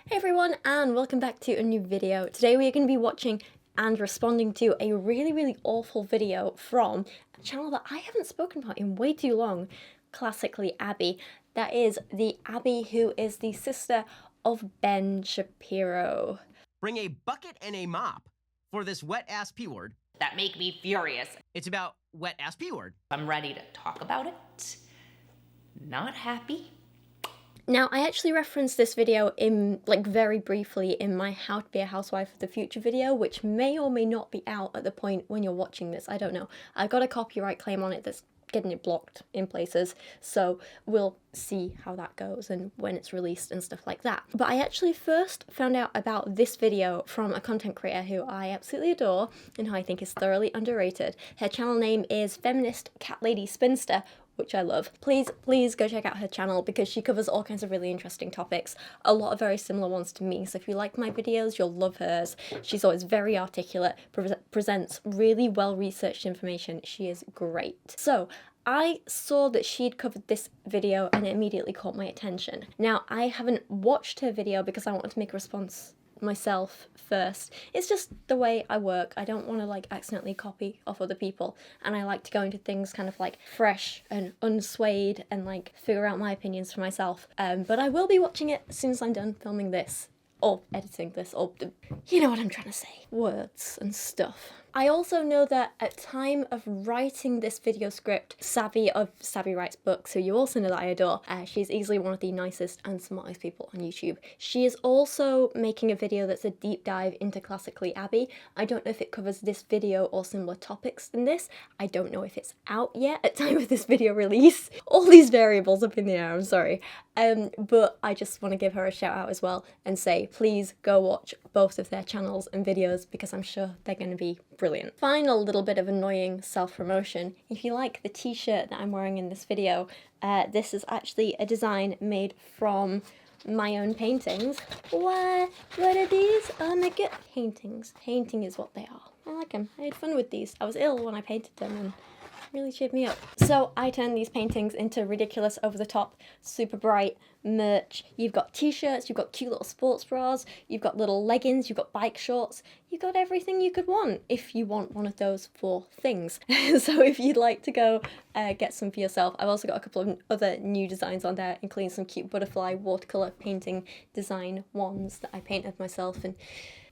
Hey everyone, and welcome back to a new video. Today we are going to be watching and responding to a really awful video from a channel that I haven't spoken about in way too long, Classically Abby. That is the Abby who is the sister of Ben Shapiro. Bring a bucket and a mop for this wet-ass P-word. That make me furious. It's about wet-ass P-word. I'm ready to talk about it. Not happy. Now, I actually referenced this video in, very briefly in my How to Be a Housewife of the Future video, which may or may not be out at the point when you're watching this, I don't know. I got a copyright claim on it that's getting it blocked in places, so we'll see how that goes and when it's released and stuff like that. But I actually first found out about this video from a content creator who I absolutely adore and who I think is thoroughly underrated. Her channel name is Feminist Cat Lady Spinster, which I love. Please go check out her channel because she covers all kinds of really interesting topics, a lot of very similar ones to me, so if you like my videos, you'll love hers. She's always very articulate, presents really well-researched information. She is great. So, I saw that she'd covered this video and it immediately caught my attention. Now, I haven't watched her video because I wanted to make a response myself first. It's just the way I work. I don't want to accidentally copy off other people, and I like to go into things kind of fresh and unswayed and figure out my opinions for myself. But I will be watching it as soon as I'm done filming this or editing this, or you know what I'm trying to say, words and stuff. I also know that at time of writing this video script, Savvy of Savvy Writes Books, who you also know that I adore, she's easily one of the nicest and smartest people on YouTube. She is also making a video that's a deep dive into Classically Abby. I don't know if it covers this video or similar topics than this. I don't know if it's out yet at time of this video release. All these variables up in the air, I'm sorry. But I just want to give her a shout out as well and say, please go watch both of their channels and videos because I'm sure they're going to be brilliant. Final little bit of annoying self-promotion. If you like the t-shirt that I'm wearing in this video, this is actually a design made from my own paintings. What are these? Oh my god. Paintings. Painting is what they are. I like them. I had fun with these. I was ill when I painted them and really cheered me up. So I turned these paintings into ridiculous, over-the-top, super bright merch. You've got t-shirts, you've got cute little sports bras, you've got little leggings, you've got bike shorts, you've got everything you could want if you want one of those 4 things. So if you'd like to go get some for yourself, I've also got a couple of other new designs on there, including some cute butterfly watercolour painting design ones that I painted myself and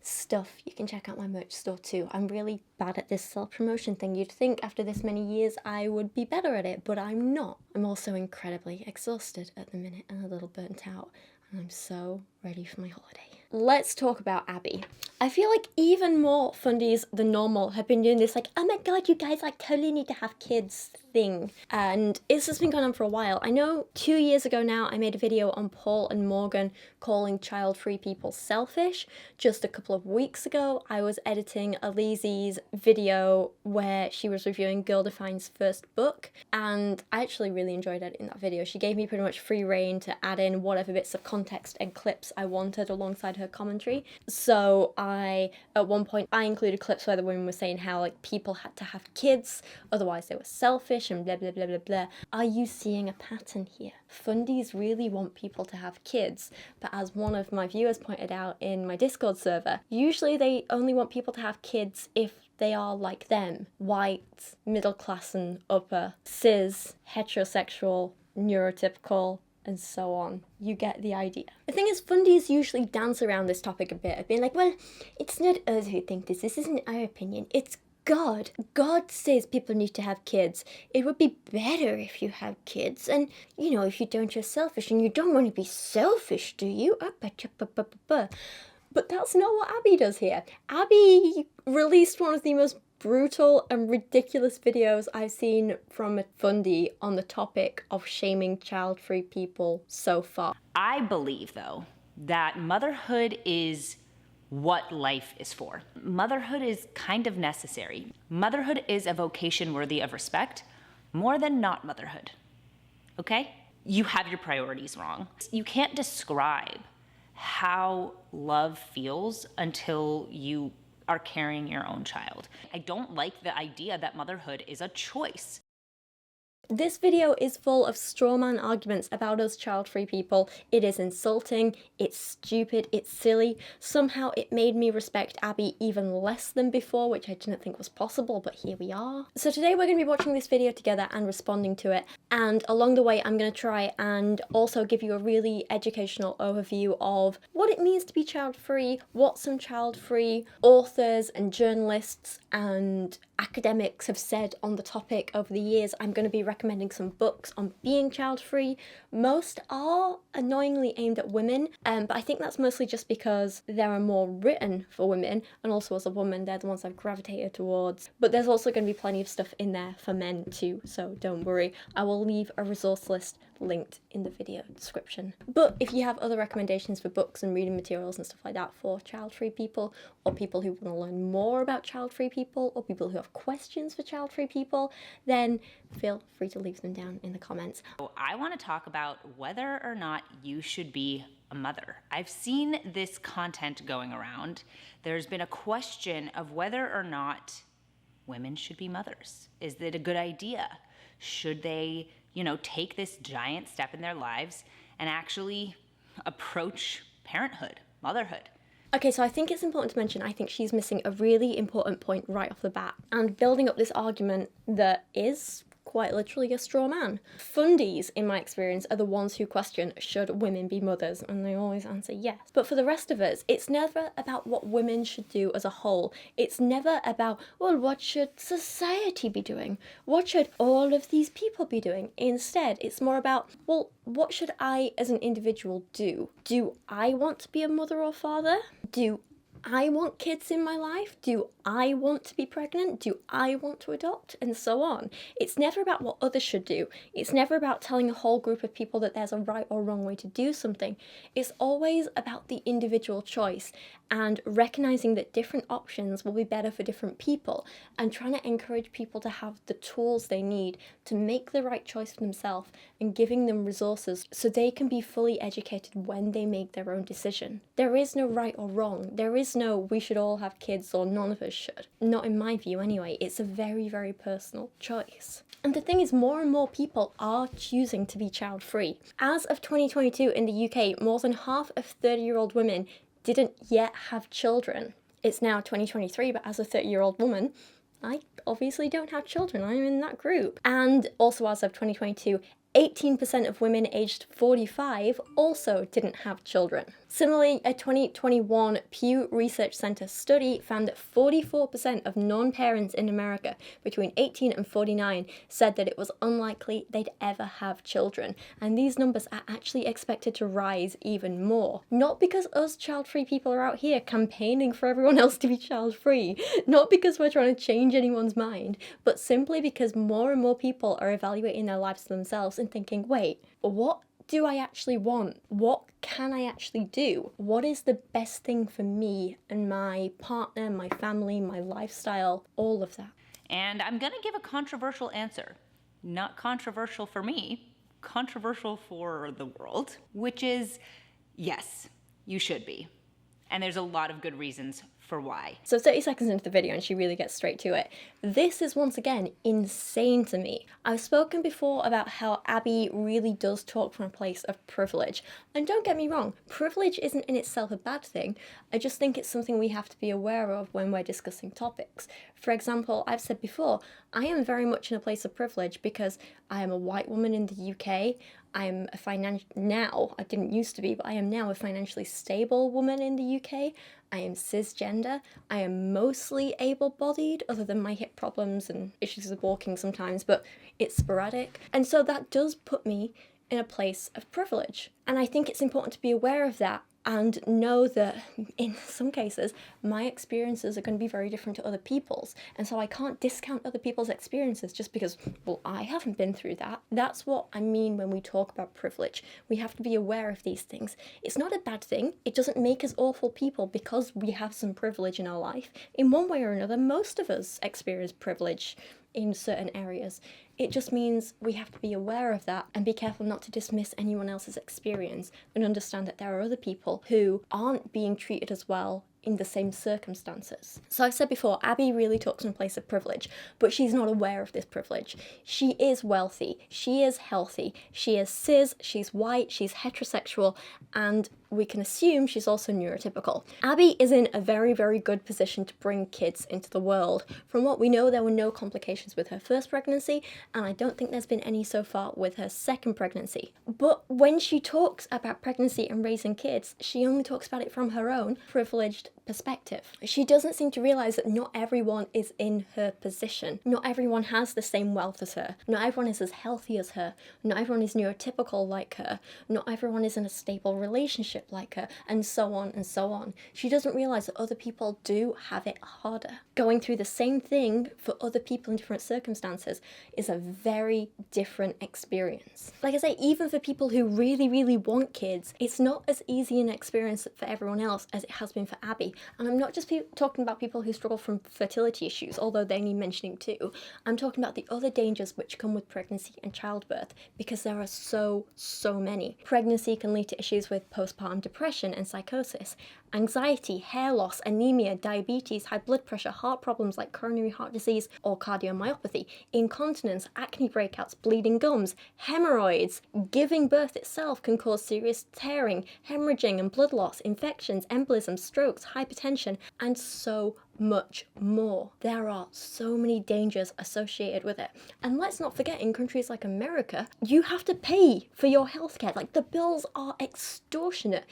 stuff. You can check out my merch store too. I'm really bad at this self-promotion thing. You'd think after this many years I would be better at it, but I'm not. I'm also incredibly exhausted at the minute and a little burnt out, and I'm so ready for my holiday. Let's talk about Abby. I feel like even more fundies than normal have been doing this oh my god, you guys totally need to have kids thing. And it's just been going on for a while. I know 2 years ago now I made a video on Paul and Morgan calling child-free people selfish. Just a couple of weeks ago I was editing Alizi's video where she was reviewing Girl Define's first book, and I actually really enjoyed editing that video. She gave me pretty much free rein to add in whatever bits of context and clips I wanted alongside her commentary. So at one point I included clips where the women were saying how people had to have kids, otherwise they were selfish and blah blah blah blah blah. Are you seeing a pattern here? Fundies really want people to have kids, but as one of my viewers pointed out in my Discord server, usually they only want people to have kids if they are like them. White, middle class and upper, cis, heterosexual, neurotypical, and so on. You get the idea. The thing is, fundies usually dance around this topic a bit of being well, it's not us who think this isn't our opinion, it's God. God says people need to have kids. It would be better if you have kids, and if you don't, you're selfish, and you don't want to be selfish, do you? But that's not what Abby does here. Abby released one of the most brutal and ridiculous videos I've seen from a fundie on the topic of shaming child-free people so far. I believe, though, that motherhood is what life is for. Motherhood is kind of necessary. Motherhood is a vocation worthy of respect, more than not motherhood. Okay? You have your priorities wrong. You can't describe how love feels until you are carrying your own child. I don't like the idea that motherhood is a choice. This video is full of strawman arguments about us child-free people. It is insulting, it's stupid, it's silly. Somehow it made me respect Abby even less than before, which I didn't think was possible, but here we are. So today we're going to be watching this video together and responding to it, and along the way I'm going to try and also give you a really educational overview of what it means to be child-free, what some child-free authors and journalists and academics have said on the topic over the years. I'm going to be recommending some books on being child-free. Most are annoyingly aimed at women, but I think that's mostly just because there are more written for women, and also as a woman they're the ones I've gravitated towards. But there's also going to be plenty of stuff in there for men too, so don't worry. I will leave a resource list linked in the video description. But if you have other recommendations for books and reading materials and stuff like that for child-free people, or people who want to learn more about child-free people, or people who have questions for child-free people, then feel free to leave them down in the comments. I want to talk about whether or not you should be a mother. I've seen this content going around. There's been a question of whether or not women should be mothers. Is it a good idea? Should they, take this giant step in their lives and actually approach parenthood, motherhood? Okay, so I think it's important to mention, I think she's missing a really important point right off the bat, and building up this argument that is quite literally a straw man. Fundies, in my experience, are the ones who question, should women be mothers? And they always answer yes. But for the rest of us, it's never about what women should do as a whole. It's never about, well, what should society be doing? What should all of these people be doing? Instead, it's more about, well, what should I as an individual do? Do I want to be a mother or father? Do I want kids in my life? Do I want to be pregnant? Do I want to adopt? And so on. It's never about what others should do. It's never about telling a whole group of people that there's a right or wrong way to do something. It's always about the individual choice and recognizing that different options will be better for different people, and trying to encourage people to have the tools they need to make the right choice for themselves, and giving them resources so they can be fully educated when they make their own decision. There is no right or wrong. There is no we should all have kids or none of us should. Not in my view anyway. It's a very, very personal choice. And the thing is, more and more people are choosing to be child-free. As of 2022 in the UK, more than half of 30-year-old women didn't yet have children. It's now 2023, but as a 30-year-old woman, I obviously don't have children. I'm in that group. And also as of 2022, 18% of women aged 45 also didn't have children. Similarly, a 2021 Pew Research Center study found that 44% of non-parents in America between 18 and 49 said that it was unlikely they'd ever have children. And these numbers are actually expected to rise even more. Not because us child-free people are out here campaigning for everyone else to be child-free, not because we're trying to change anyone's mind, but simply because more and more people are evaluating their lives for themselves and thinking, wait, what do I actually want? What can I actually do? What is the best thing for me and my partner, my family, my lifestyle, all of that? And I'm gonna give a controversial answer. Not controversial for me, controversial for the world, which is yes, you should be. And there's a lot of good reasons for why. So 30 seconds into the video and she really gets straight to it. This is once again insane to me. I've spoken before about how Abby really does talk from a place of privilege. And don't get me wrong, privilege isn't in itself a bad thing. I just think it's something we have to be aware of when we're discussing topics. For example, I've said before, I am very much in a place of privilege because I am a white woman in the UK. I am now, I didn't used to be, but I am now a financially stable woman in the UK. I am cisgender. I am mostly able-bodied, other than my hip problems and issues with walking sometimes, but it's sporadic. And so that does put me in a place of privilege. And I think it's important to be aware of that and know that in some cases, my experiences are going to be very different to other people's. And so I can't discount other people's experiences just because, well, I haven't been through that. That's what I mean when we talk about privilege. We have to be aware of these things. It's not a bad thing. It doesn't make us awful people because we have some privilege in our life. In one way or another, most of us experience privilege in certain areas. It just means we have to be aware of that and be careful not to dismiss anyone else's experience and understand that there are other people who aren't being treated as well in the same circumstances. So I said before, Abby really talks from a place of privilege, but she's not aware of this privilege. She is wealthy, she is healthy, she is cis, she's white, she's heterosexual, and we can assume she's also neurotypical. Abby is in a very, very good position to bring kids into the world. From what we know, there were no complications with her first pregnancy, and I don't think there's been any so far with her second pregnancy. But when she talks about pregnancy and raising kids, she only talks about it from her own privileged perspective. She doesn't seem to realize that not everyone is in her position. Not everyone has the same wealth as her. Not everyone is as healthy as her. Not everyone is neurotypical like her. Not everyone is in a stable relationship like her, and so on and so on. She doesn't realize that other people do have it harder. Going through the same thing for other people in different circumstances is a very different experience. Like I say, even for people who really, really want kids, it's not as easy an experience for everyone else as it has been for Abby. And I'm not just talking about people who struggle from fertility issues, although they need mentioning too. I'm talking about the other dangers which come with pregnancy and childbirth, because there are so many. Pregnancy can lead to issues with postpartum depression and psychosis, anxiety, hair loss, anemia, diabetes, high blood pressure, heart problems like coronary heart disease or cardiomyopathy, incontinence, acne breakouts, bleeding gums, hemorrhoids. Giving birth itself can cause serious tearing, hemorrhaging and blood loss, infections, embolisms, strokes, hypertension, and so much more. There are so many dangers associated with it. And let's not forget, in countries like America, you have to pay for your healthcare. Like, the bills are extortionate.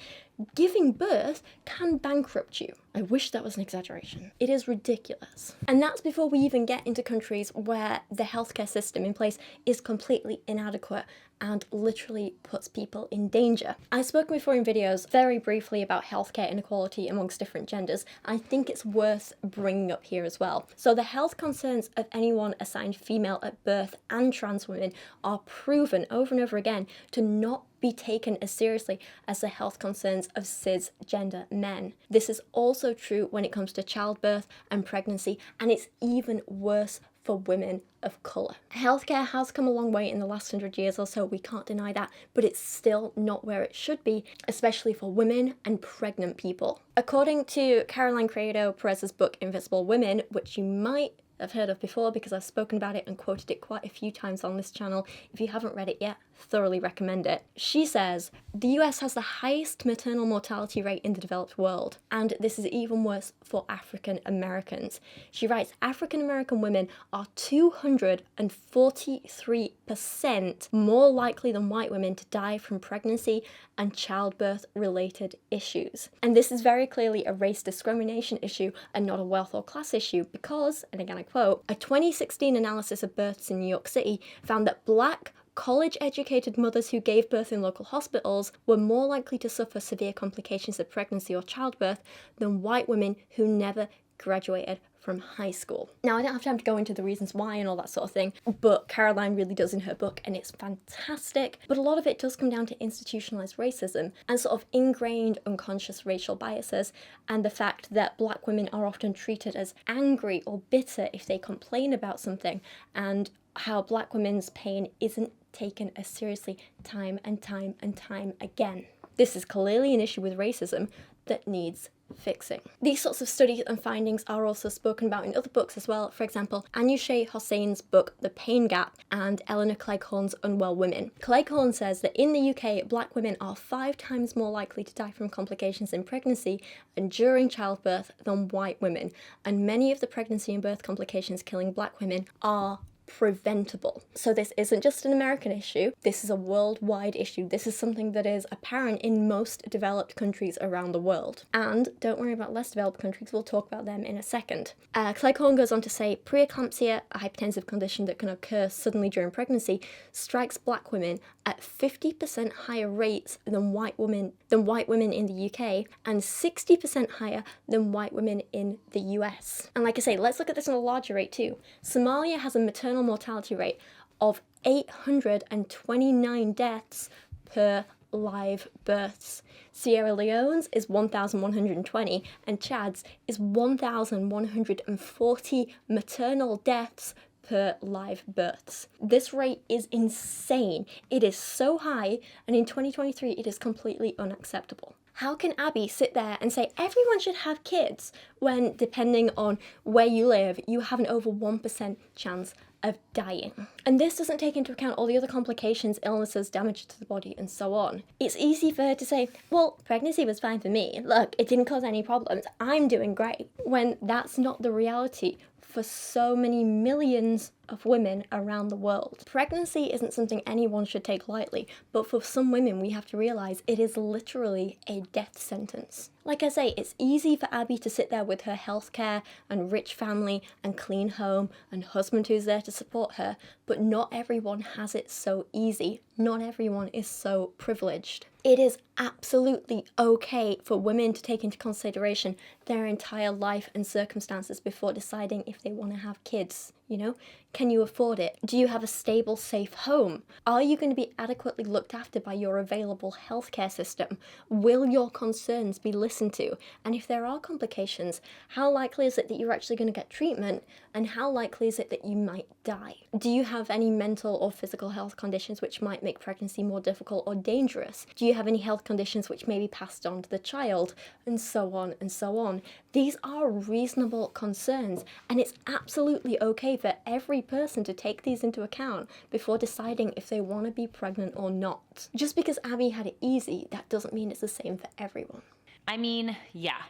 Giving birth can bankrupt you. I wish that was an exaggeration. It is ridiculous. And that's before we even get into countries where the healthcare system in place is completely inadequate and literally puts people in danger. I've spoken before in videos very briefly about healthcare inequality amongst different genders. I think it's worth bringing up here as well. So the health concerns of anyone assigned female at birth and trans women are proven over and over again to not be taken as seriously as the health concerns of cisgender men. This is also true when it comes to childbirth and pregnancy, and it's even worse for women of colour. Healthcare has come a long way in the last 100 years or so, we can't deny that, but it's still not where it should be, especially for women and pregnant people. According to Caroline Criado Perez's book Invisible Women, which you might have heard of before because I've spoken about it and quoted it quite a few times on this channel. If you haven't read it yet, thoroughly recommend it. She says, the US has the highest maternal mortality rate in the developed world, and this is even worse for African Americans. She writes, African American women are 243% more likely than white women to die from pregnancy and childbirth related issues. And this is very clearly a race discrimination issue and not a wealth or class issue because, and again I quote, a 2016 analysis of births in New York City found that Black college-educated mothers who gave birth in local hospitals were more likely to suffer severe complications of pregnancy or childbirth than white women who never graduated from high school. Now, I don't have time to go into the reasons why and all that sort of thing, but Caroline really does in her book, and it's fantastic. But a lot of it does come down to institutionalized racism and sort of ingrained unconscious racial biases, and the fact that Black women are often treated as angry or bitter if they complain about something, and how Black women's pain isn't taken as seriously time and time and time again. This is clearly an issue with racism that needs fixing. These sorts of studies and findings are also spoken about in other books as well. For example, Anushay Hossain's book The Pain Gap and Eleanor Cleghorn's Unwell Women. Cleghorn says that in the UK, Black women are 5 times more likely to die from complications in pregnancy and during childbirth than white women, and many of the pregnancy and birth complications killing Black women are preventable. So this isn't just an American issue, this is a worldwide issue. This is something that is apparent in most developed countries around the world. And don't worry about less developed countries, we'll talk about them in a second. Cleghorn goes on to say, preeclampsia, a hypertensive condition that can occur suddenly during pregnancy, strikes Black women at 50% higher rates than white women in the UK, and 60% higher than white women in the US. And like I say, let's look at this on a larger rate too. Somalia has a maternal mortality rate of 829 deaths per live births. Sierra Leone's is 1,120 and Chad's is 1,140 maternal deaths per live births. This rate is insane. It is so high, and in 2023 it is completely unacceptable. How can Abby sit there and say everyone should have kids when, depending on where you live, you have an over 1% chance of dying? And this doesn't take into account all the other complications, illnesses, damage to the body, and so on. It's easy for her to say, well, pregnancy was fine for me. Look, it didn't cause any problems. I'm doing great. When that's not the reality for so many millions of women around the world. Pregnancy isn't something anyone should take lightly, but for some women we have to realise it is literally a death sentence. Like I say, it's easy for Abby to sit there with her healthcare and rich family and clean home and husband who's there to support her, but not everyone has it so easy. Not everyone is so privileged. It is absolutely okay for women to take into consideration their entire life and circumstances before deciding if they want to have kids. You know, can you afford it? Do you have a stable, safe home? Are you going to be adequately looked after by your available healthcare system? Will your concerns be listened to? And if there are complications, how likely is it that you're actually going to get treatment? And how likely is it that you might die? Do you have any mental or physical health conditions which might make pregnancy more difficult or dangerous? Do you have any health conditions which may be passed on to the child? And so on and so on. These are reasonable concerns, and it's absolutely okay for every person to take these into account before deciding if they want to be pregnant or not. Just because Abby had it easy, that doesn't mean it's the same for everyone. I mean, yeah,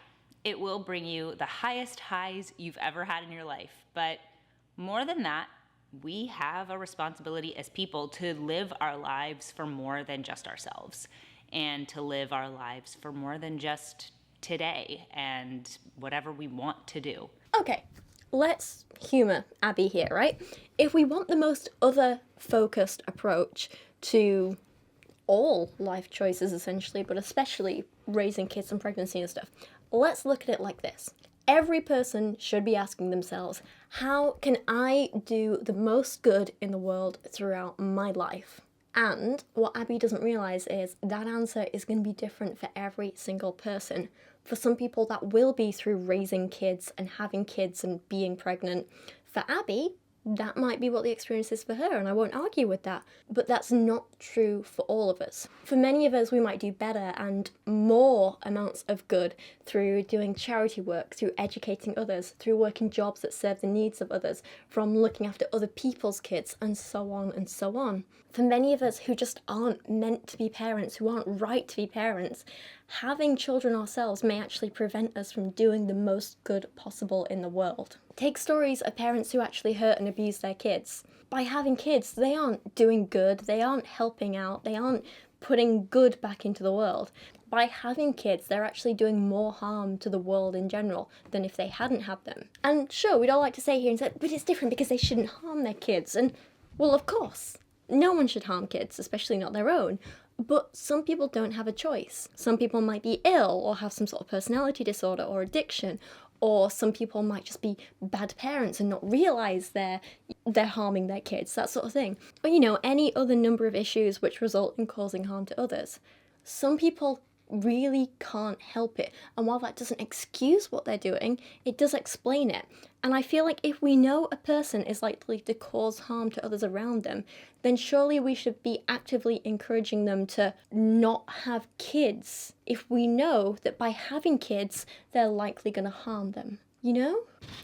it will bring you the highest highs you've ever had in your life, but more than that, we have a responsibility as people to live our lives for more than just ourselves, and to live our lives for more than just today and whatever we want to do. Okay, let's humour Abby here, right? If we want the most other-focused approach to all life choices, essentially, but especially raising kids and pregnancy and stuff, let's look at it like this. Every person should be asking themselves, how can I do the most good in the world throughout my life? And what Abby doesn't realise is that answer is going to be different for every single person. For some people, that will be through raising kids and having kids and being pregnant. For Abby, that might be what the experience is for her, and I won't argue with that. But that's not true for all of us. For many of us, we might do better and more amounts of good through doing charity work, through educating others, through working jobs that serve the needs of others, from looking after other people's kids, and so on and so on. For many of us who just aren't meant to be parents, who aren't right to be parents, having children ourselves may actually prevent us from doing the most good possible in the world. Take stories of parents who actually hurt and abuse their kids. By having kids, they aren't doing good, they aren't helping out, they aren't putting good back into the world. By having kids, they're actually doing more harm to the world in general than if they hadn't had them. And sure, we'd all like to say here and say, but it's different because they shouldn't harm their kids. And, well, of course, no one should harm kids, especially not their own. But some people don't have a choice. Some people might be ill or have some sort of personality disorder or addiction, or some people might just be bad parents and not realise they're harming their kids, that sort of thing. Or, you know, any other number of issues which result in causing harm to others. Some people really can't help it, and while that doesn't excuse what they're doing, it does explain it. And I feel like if we know a person is likely to cause harm to others around them, then surely we should be actively encouraging them to not have kids if we know that by having kids, they're likely going to harm them. You know?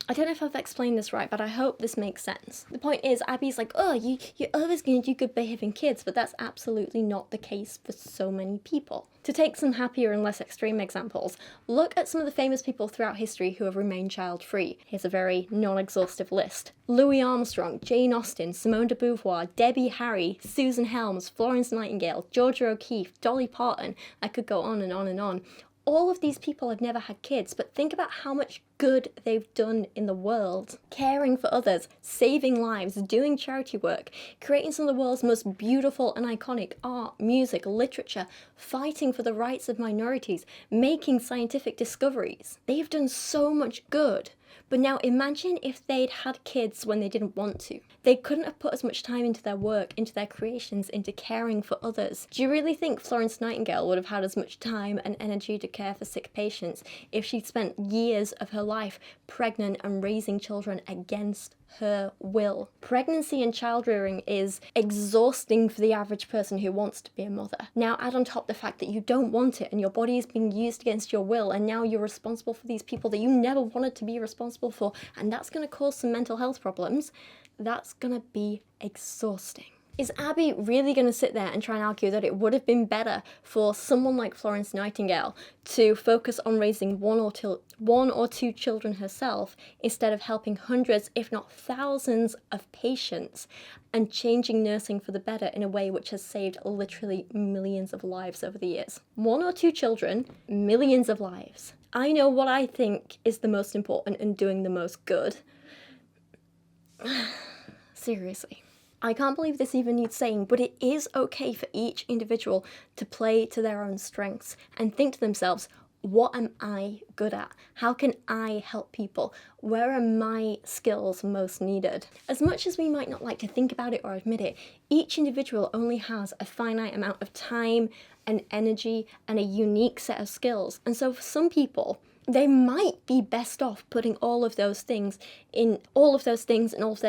I don't know if I've explained this right, but I hope this makes sense. The point is, Abby's like, oh, you're always going to do good behaving kids, but that's absolutely not the case for so many people. To take some happier and less extreme examples, look at some of the famous people throughout history who have remained child-free. Here's a very non-exhaustive list. Louis Armstrong, Jane Austen, Simone de Beauvoir, Debbie Harry, Susan Helms, Florence Nightingale, Georgia O'Keeffe, Dolly Parton. I could go on and on and on. All of these people have never had kids, but think about how much good they've done in the world. Caring for others, saving lives, doing charity work, creating some of the world's most beautiful and iconic art, music, literature, fighting for the rights of minorities, making scientific discoveries. They've done so much good. But now imagine if they'd had kids when they didn't want to. They couldn't have put as much time into their work, into their creations, into caring for others. Do you really think Florence Nightingale would have had as much time and energy to care for sick patients if she'd spent years of her life pregnant and raising children against her will. Pregnancy and child-rearing is exhausting for the average person who wants to be a mother. Now add on top the fact that you don't want it and your body is being used against your will, and now you're responsible for these people that you never wanted to be responsible for, and that's going to cause some mental health problems. That's going to be exhausting. Is Abby really going to sit there and try and argue that it would have been better for someone like Florence Nightingale to focus on raising one or two children herself instead of helping hundreds, if not thousands, of patients and changing nursing for the better in a way which has saved literally millions of lives over the years? 1 or 2 children, millions of lives. I know what I think is the most important and doing the most good. Seriously. I can't believe this even needs saying, but it is okay for each individual to play to their own strengths and think to themselves, what am I good at? How can I help people? Where are my skills most needed? As much as we might not like to think about it or admit it, each individual only has a finite amount of time and energy and a unique set of skills. And so for some people, they might be best off putting all of those things and all of their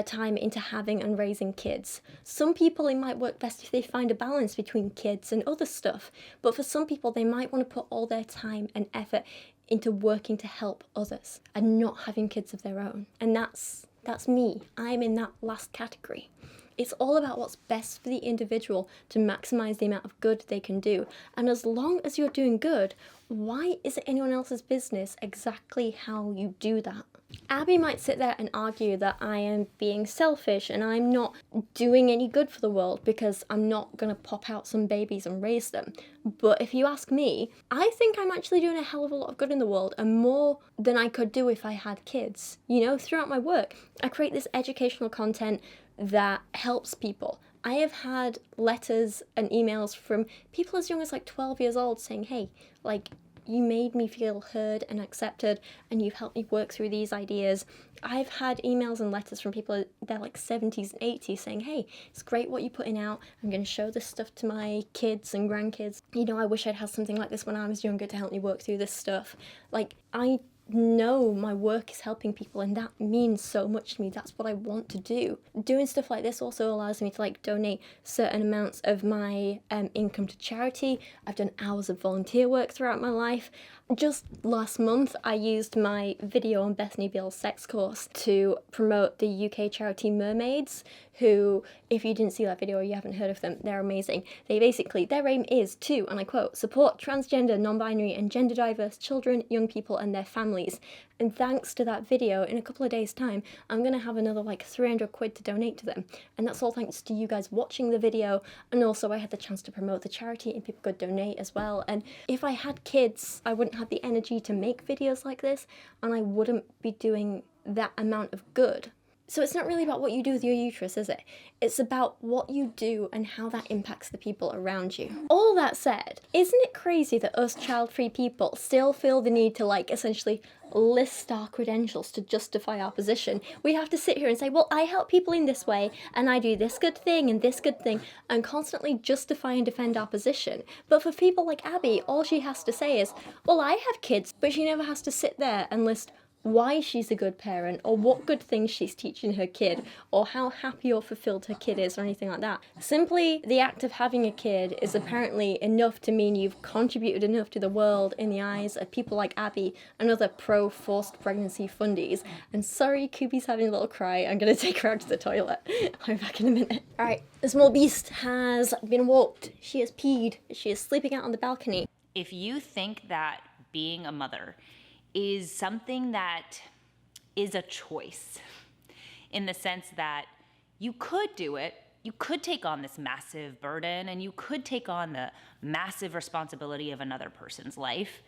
time into having and raising kids. Some people, it might work best if they find a balance between kids and other stuff. But for some people, they might want to put all their time and effort into working to help others and not having kids of their own. And that's me. I'm in that last category. It's all about what's best for the individual to maximize the amount of good they can do. And as long as you're doing good, why is it anyone else's business exactly how you do that? Abby might sit there and argue that I am being selfish and I'm not doing any good for the world because I'm not going to pop out some babies and raise them. But if you ask me, I think I'm actually doing a hell of a lot of good in the world and more than I could do if I had kids. You know, throughout my work, I create this educational content that helps people. I have had letters and emails from people as young as like 12 years old saying, hey, like, you made me feel heard and accepted and you've helped me work through these ideas. I've had emails and letters from people, they're like 70s and 80s saying, hey, it's great what you're putting out. I'm going to show this stuff to my kids and grandkids. You know, I wish I'd had something like this when I was younger to help me work through this stuff. Like, I know my work is helping people and that means so much to me. That's what I want to do. Doing stuff like this also allows me to like donate certain amounts of my income to charity. I've done hours of volunteer work throughout my life. Just last month I used my video on Bethany Beale's sex course to promote the UK charity Mermaids, who, if you didn't see that video or you haven't heard of them, they're amazing. Their aim is to, and I quote, support transgender, non-binary and gender diverse children, young people and their families. And thanks to that video, in a couple of days' time, I'm going to have another like 300 quid to donate to them. And that's all thanks to you guys watching the video. And also I had the chance to promote the charity and people could donate as well. And if I had kids, I wouldn't have the energy to make videos like this and I wouldn't be doing that amount of good. So it's not really about what you do with your uterus, is it? It's about what you do and how that impacts the people around you. All that said, isn't it crazy that us child-free people still feel the need to like essentially list our credentials to justify our position? We have to sit here and say, well, I help people in this way and I do this good thing and this good thing, and constantly justify and defend our position. But for people like Abby, all she has to say is, well, I have kids, but she never has to sit there and list why she's a good parent or what good things she's teaching her kid or how happy or fulfilled her kid is or anything like that. Simply the act of having a kid is apparently enough to mean you've contributed enough to the world in the eyes of people like Abby and other pro-forced pregnancy fundies. And sorry, Koopy's having a little cry. I'm going to take her out to the toilet. I'll be back in a minute. Alright, the small beast has been walked. She has peed. She is sleeping out on the balcony. If you think that being a mother is something that is a choice, in the sense that you could do it, you could take on this massive burden and you could take on the massive responsibility of another person's life,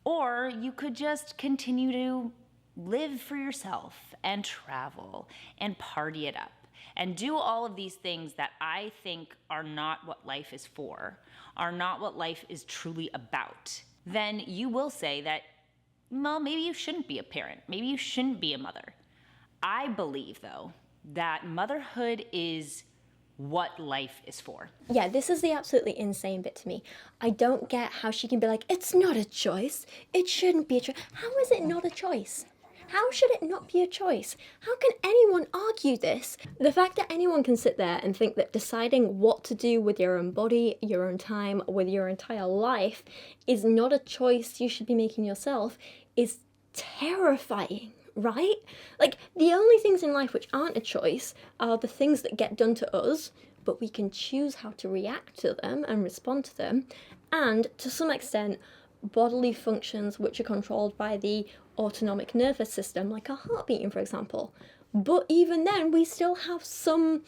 or you could just continue to live for yourself and travel and party it up and do all of these things that I think are not what life is for, are not what life is truly about, then you will say that, well, maybe you shouldn't be a parent. Maybe you shouldn't be a mother. I believe, though, that motherhood is what life is for. Yeah, this is the absolutely insane bit to me. I don't get how she can be like, it's not a choice. It shouldn't be a choice. How is it not a choice? How should it not be a choice? How can anyone argue this? The fact that anyone can sit there and think that deciding what to do with your own body, your own time, with your entire life is not a choice you should be making yourself is terrifying, right? Like, the only things in life which aren't a choice are the things that get done to us, but we can choose how to react to them and respond to them, and to some extent, bodily functions which are controlled by the autonomic nervous system, like our heart beating, for example. But even then, we still have some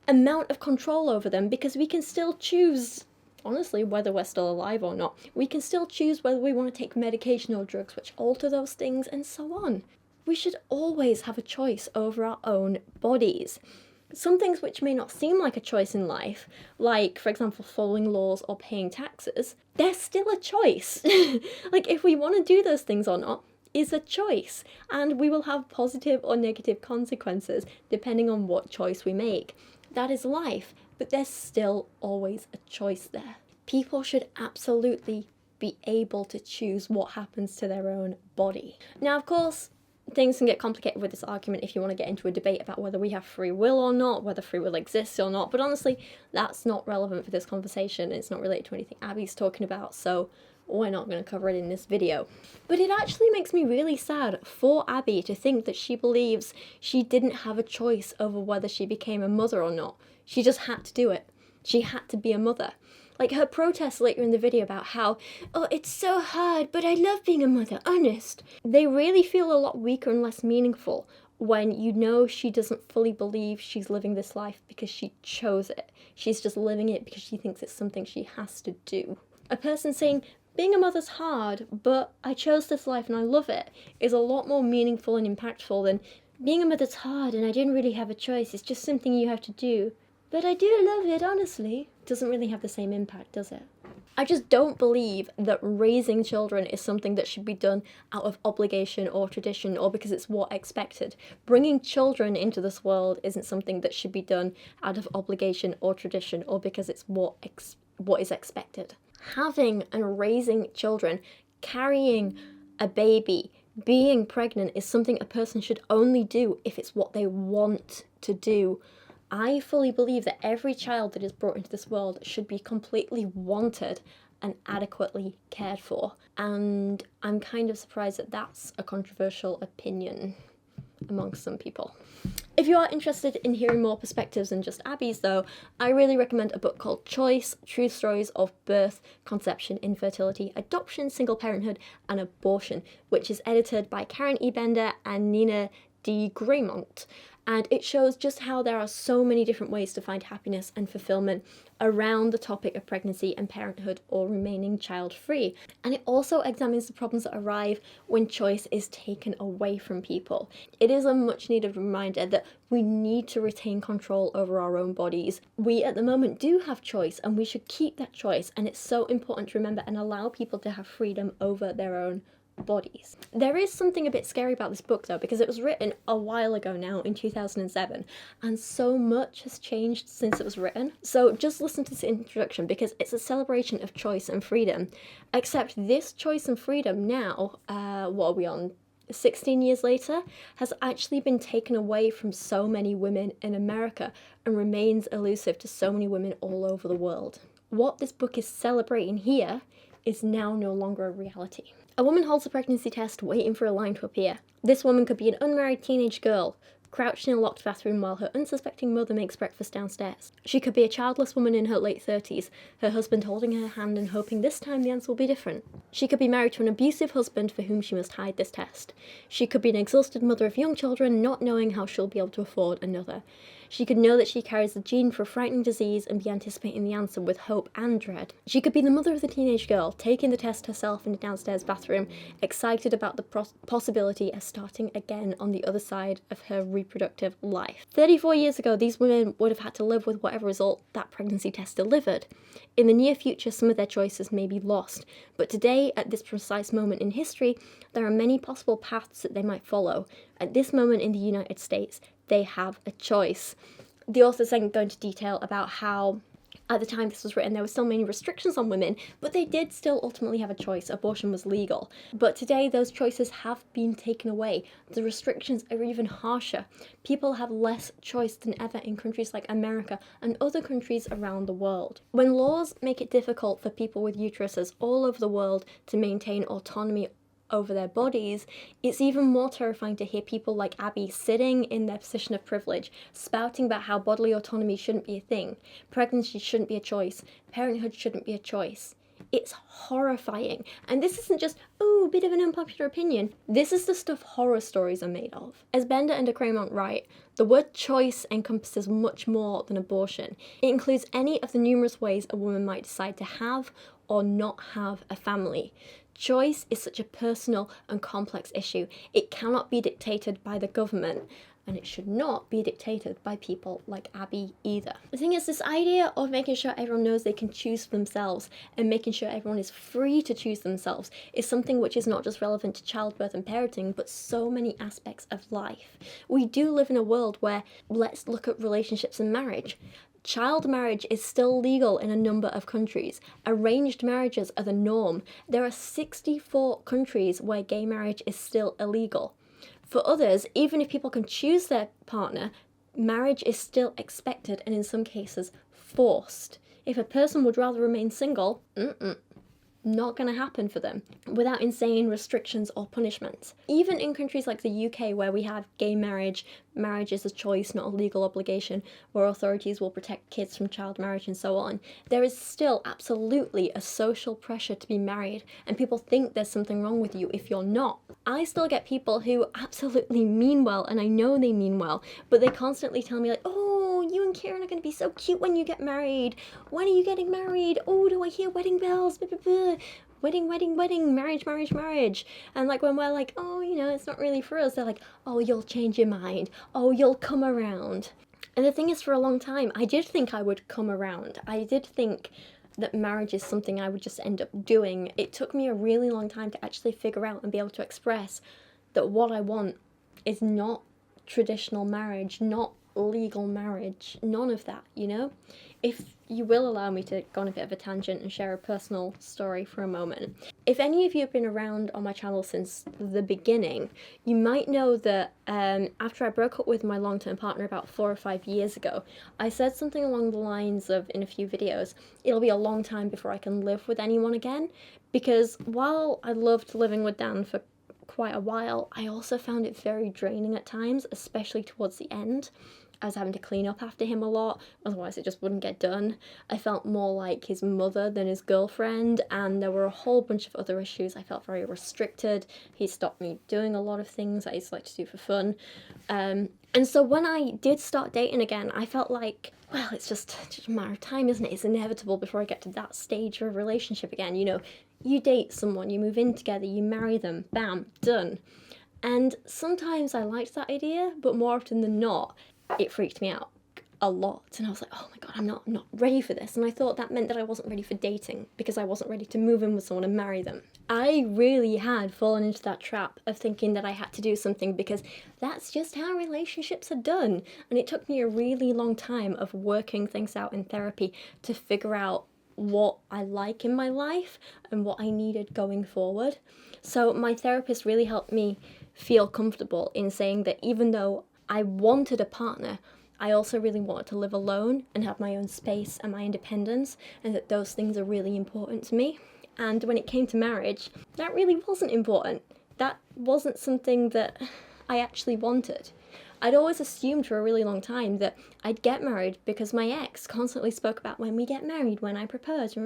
amount of control over them because we can still choose, honestly, whether we're still alive or not. We can still choose whether we want to take medication or drugs which alter those things, and so on. We should always have a choice over our own bodies. Some things which may not seem like a choice in life, like, for example, following laws or paying taxes, they're still a choice. Like, if we want to do those things or not is a choice, and we will have positive or negative consequences depending on what choice we make. That is life, but there's still always a choice there. People should absolutely be able to choose what happens to their own body. Now, of course, things can get complicated with this argument if you want to get into a debate about whether we have free will or not, whether free will exists or not, but honestly, that's not relevant for this conversation. It's not related to anything Abby's talking about, so we're not going to cover it in this video. But it actually makes me really sad for Abby to think that she believes she didn't have a choice over whether she became a mother or not. She just had to do it. She had to be a mother. Like her protest later in the video about how, oh, it's so hard, but I love being a mother, honest. They really feel a lot weaker and less meaningful when you know she doesn't fully believe she's living this life because she chose it. She's just living it because she thinks it's something she has to do. A person saying, being a mother's hard, but I chose this life and I love it, is a lot more meaningful and impactful than being a mother's hard and I didn't really have a choice, it's just something you have to do. But I do love it, honestly. Doesn't really have the same impact, does it? I just don't believe that raising children is something that should be done out of obligation or tradition or because it's what expected. Bringing children into this world isn't something that should be done out of obligation or tradition or because it's what is expected. Having and raising children, carrying a baby, being pregnant is something a person should only do if it's what they want to do. I fully believe that every child that is brought into this world should be completely wanted and adequately cared for. And I'm kind of surprised that that's a controversial opinion amongst some people. If you are interested in hearing more perspectives than just Abby's though, I really recommend a book called Choice, True Stories of Birth, Conception, Infertility, Adoption, Single Parenthood and Abortion, which is edited by Karen E. Bender and Nina D. Graymont. And it shows just how there are so many different ways to find happiness and fulfillment around the topic of pregnancy and parenthood or remaining child-free. And it also examines the problems that arrive when choice is taken away from people. It is a much-needed reminder that we need to retain control over our own bodies. We at the moment do have choice and we should keep that choice, and it's so important to remember and allow people to have freedom over their own bodies. There is something a bit scary about this book though, because it was written a while ago now in 2007 and so much has changed since it was written. So just listen to this introduction because it's a celebration of choice and freedom, except this choice and freedom now, what are we on, 16 years later, has actually been taken away from so many women in America and remains elusive to so many women all over the world. What this book is celebrating here is now no longer a reality. A woman holds a pregnancy test waiting for a line to appear. This woman could be an unmarried teenage girl, crouched in a locked bathroom while her unsuspecting mother makes breakfast downstairs. She could be a childless woman in her late 30s, her husband holding her hand and hoping this time the answer will be different. She could be married to an abusive husband for whom she must hide this test. She could be an exhausted mother of young children, not knowing how she'll be able to afford another. She could know that she carries the gene for a frightening disease and be anticipating the answer with hope and dread. She could be the mother of the teenage girl, taking the test herself in a downstairs bathroom, excited about the possibility of starting again on the other side of her reproductive life. 34 years ago, these women would have had to live with whatever result that pregnancy test delivered. In the near future, some of their choices may be lost, but today, at this precise moment in history, there are many possible paths that they might follow. At this moment in the United States, they have a choice. The author's then go into detail about how At the time this was written, there were still many restrictions on women, but they did still ultimately have a choice. Abortion was legal. But today, those choices have been taken away. The restrictions are even harsher. People have less choice than ever in countries like America and other countries around the world. When laws make it difficult for people with uteruses all over the world to maintain autonomy over their bodies, it's even more terrifying to hear people like Abby sitting in their position of privilege, spouting about how bodily autonomy shouldn't be a thing, pregnancy shouldn't be a choice, parenthood shouldn't be a choice. It's horrifying. And this isn't just, oh, a bit of an unpopular opinion. This is the stuff horror stories are made of. As Bender and de Cremont write, the word choice encompasses much more than abortion. It includes any of the numerous ways a woman might decide to have or not have a family. Choice is such a personal and complex issue. It cannot be dictated by the government, and it should not be dictated by people like Abby either. The thing is, this idea of making sure everyone knows they can choose for themselves and making sure everyone is free to choose themselves is something which is not just relevant to childbirth and parenting, but so many aspects of life. We do live in a world where, let's look at relationships and marriage. Child marriage is still legal in a number of countries. Arranged marriages are the norm. There are 64 countries where gay marriage is still illegal. For others, even if people can choose their partner, marriage is still expected and in some cases forced. If a person would rather remain single, not going to happen for them without insane restrictions or punishments. Even in countries like the UK, where we have gay marriage, marriage is a choice, not a legal obligation, where authorities will protect kids from child marriage and so on, there is still absolutely a social pressure to be married, and people think there's something wrong with you if you're not. I still get people who absolutely mean well, and I know they mean well, but they constantly tell me like, oh, you and Kieran are going to be so cute when you get married. When are you getting married? Oh, do I hear wedding bells? Blah, blah, blah. Wedding, wedding, wedding, marriage, marriage, marriage. And like when we're like, oh, you know, it's not really for us, they're like, oh, you'll change your mind. Oh, you'll come around. And the thing is, for a long time, I did think I would come around. I did think that marriage is something I would just end up doing. It took me a really long time to actually figure out and be able to express that what I want is not traditional marriage, not legal marriage, none of that, you know? If you will allow me to go on a bit of a tangent and share a personal story for a moment. If any of you have been around on my channel since the beginning, you might know that after I broke up with my long-term partner about 4 or 5 years ago, I said something along the lines of, in a few videos, it'll be a long time before I can live with anyone again, because while I loved living with Dan for quite a while, I also found it very draining at times, especially towards the end. I was having to clean up after him a lot, otherwise it just wouldn't get done. I felt more like his mother than his girlfriend, and there were a whole bunch of other issues. I felt very restricted. He stopped me doing a lot of things I used to like to do for fun. And so when I did start dating again, I felt like, well, it's just a matter of time, isn't it? It's inevitable before I get to that stage of a relationship again. You know, you date someone, you move in together, you marry them, bam, done. And sometimes I liked that idea, but more often than not, it freaked me out a lot. And I was like, oh my god, I'm not ready for this. And I thought that meant that I wasn't ready for dating, because I wasn't ready to move in with someone and marry them. I really had fallen into that trap of thinking that I had to do something because that's just how relationships are done. And it took me a really long time of working things out in therapy to figure out what I like in my life and what I needed going forward. So my therapist really helped me feel comfortable in saying that even though I wanted a partner, I also really wanted to live alone and have my own space and my independence, and that those things are really important to me. And when it came to marriage, that really wasn't important. That wasn't something that I actually wanted. I'd always assumed for a really long time that I'd get married because my ex constantly spoke about when we get married, when I propose.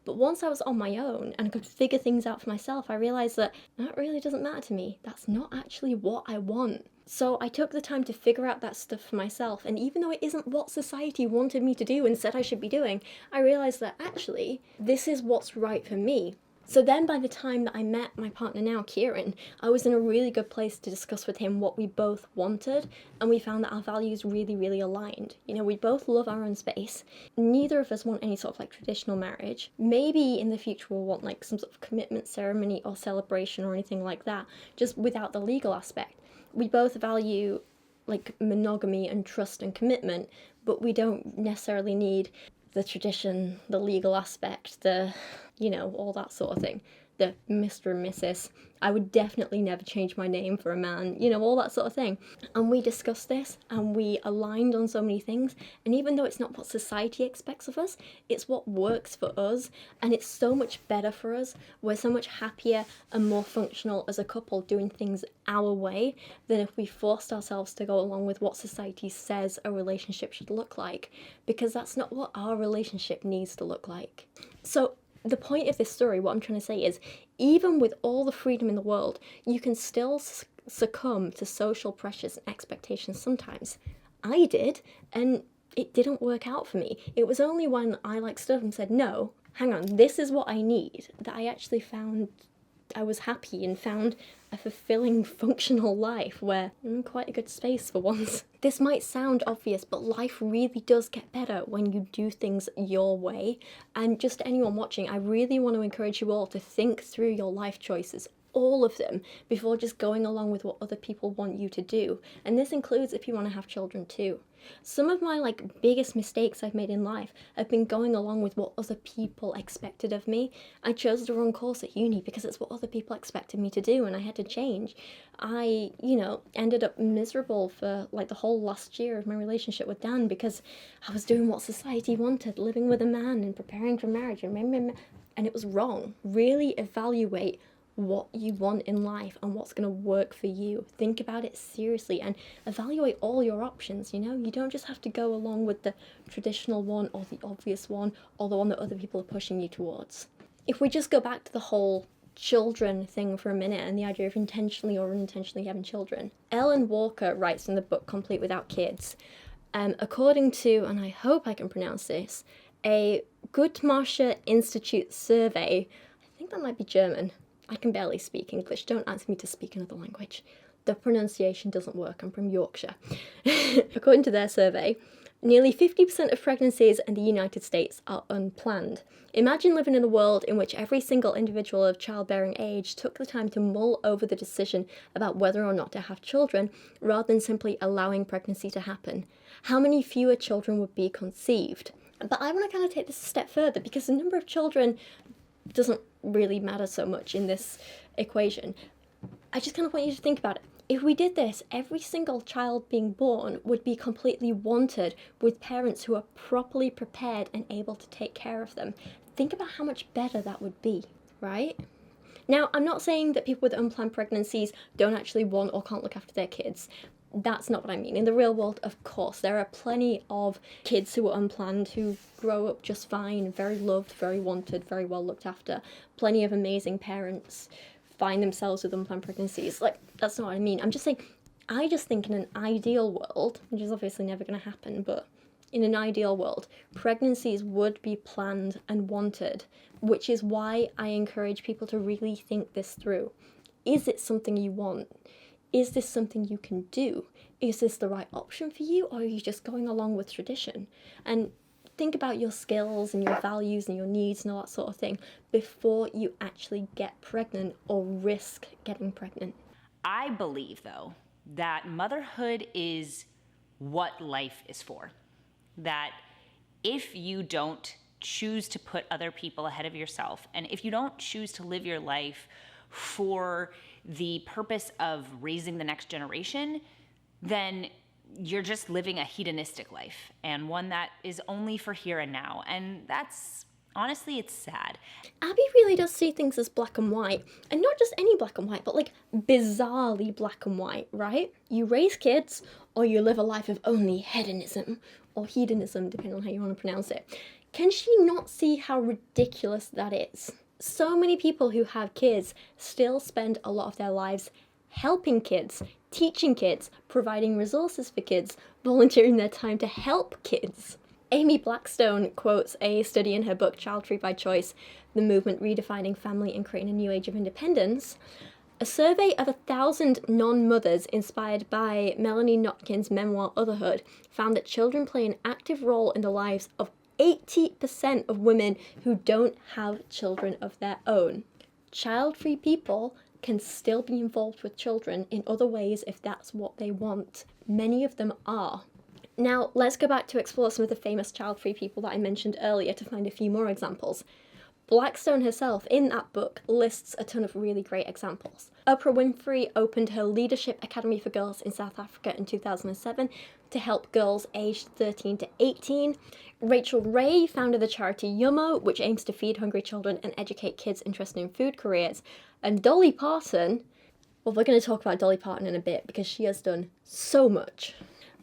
But once I was on my own and I could figure things out for myself, I realised that really doesn't matter to me. That's not actually what I want. So I took the time to figure out that stuff for myself, and even though it isn't what society wanted me to do and said I should be doing, I realised that actually this is what's right for me. So then by the time that I met my partner now, Kieran, I was in a really good place to discuss with him what we both wanted, and we found that our values really, really aligned. You know, we both love our own space. Neither of us want any sort of like traditional marriage. Maybe in the future we'll want like some sort of commitment ceremony or celebration or anything like that, just without the legal aspect. We both value like monogamy and trust and commitment, but we don't necessarily need the tradition, the legal aspect, the, you know, all that sort of thing, the Mr. and Mrs. I would definitely never change my name for a man, you know, all that sort of thing. And we discussed this and we aligned on so many things. And even though it's not what society expects of us, it's what works for us. And it's so much better for us. We're so much happier and more functional as a couple doing things our way than if we forced ourselves to go along with what society says a relationship should look like. Because that's not what our relationship needs to look like. So the point of this story, what I'm trying to say is, even with all the freedom in the world, you can still succumb to social pressures and expectations sometimes. I did, and it didn't work out for me. It was only when I stood up and said, no, hang on, this is what I need, that I actually found I was happy and found a fulfilling, functional life where I'm in quite a good space for once. This might sound obvious, but life really does get better when you do things your way. And just to anyone watching, I really want to encourage you all to think through your life choices, all of them, before just going along with what other people want you to do. And this includes if you want to have children too. Some of my biggest mistakes I've made in life have been going along with what other people expected of me. I chose the wrong course at uni because it's what other people expected me to do, and I had to change. I, ended up miserable for the whole last year of my relationship with Dan because I was doing what society wanted, living with a man and preparing for marriage, and it was wrong. Really evaluate what you want in life and what's going to work for you. Think about it seriously and evaluate all your options. You don't just have to go along with the traditional one or the obvious one or the one that other people are pushing you towards. If we just go back to the whole children thing for a minute and the idea of intentionally or unintentionally having children, Ellen Walker writes in the book Complete Without Kids, according to, and I hope I can pronounce this, a Guttmacher Institute survey, I think that might be German. I can barely speak English. Don't ask me to speak another language. The pronunciation doesn't work. I'm from Yorkshire. According to their survey, nearly 50% of pregnancies in the United States are unplanned. Imagine living in a world in which every single individual of childbearing age took the time to mull over the decision about whether or not to have children, rather than simply allowing pregnancy to happen. How many fewer children would be conceived? But I want to kind of take this a step further, because the number of children doesn't really matter so much in this equation. I just kind of want you to think about it. If we did this, every single child being born would be completely wanted, with parents who are properly prepared and able to take care of them. Think about how much better that would be, right? Now, I'm not saying that people with unplanned pregnancies don't actually want or can't look after their kids. That's not what I mean. In the real world, of course, there are plenty of kids who are unplanned who grow up just fine, very loved, very wanted, very well looked after. Plenty of amazing parents find themselves with unplanned pregnancies. That's not what I mean. I'm just saying, I just think in an ideal world, which is obviously never going to happen, but in an ideal world, pregnancies would be planned and wanted, which is why I encourage people to really think this through. Is it something you want? Is this something you can do? Is this the right option for you, or are you just going along with tradition? And think about your skills and your values and your needs and all that sort of thing before you actually get pregnant or risk getting pregnant. I believe, though, that motherhood is what life is for. That if you don't choose to put other people ahead of yourself, and if you don't choose to live your life for the purpose of raising the next generation, then you're just living a hedonistic life, and one that is only for here and now. And that's, honestly, it's sad. Abby really does see things as black and white, and not just any black and white, but bizarrely black and white, right? You raise kids, or you live a life of only hedonism, or hedonism, depending on how you want to pronounce it. Can she not see how ridiculous that is? So many people who have kids still spend a lot of their lives helping kids, teaching kids, providing resources for kids, volunteering their time to help kids. Amy Blackstone quotes a study in her book Child Free by Choice, The Movement Redefining Family and Creating a New Age of Independence. A survey of 1,000 non-mothers inspired by Melanie Notkin's memoir Otherhood found that children play an active role in the lives of 80% of women who don't have children of their own. Child-free people can still be involved with children in other ways if that's what they want. Many of them are. Now, let's go back to explore some of the famous child-free people that I mentioned earlier to find a few more examples. Blackstone herself, in that book, lists a ton of really great examples. Oprah Winfrey opened her Leadership Academy for Girls in South Africa in 2007 to help girls aged 13 to 18. Rachel Ray founded the charity Yummo, which aims to feed hungry children and educate kids interested in food careers. And Dolly Parton, well, we're going to talk about Dolly Parton in a bit because she has done so much.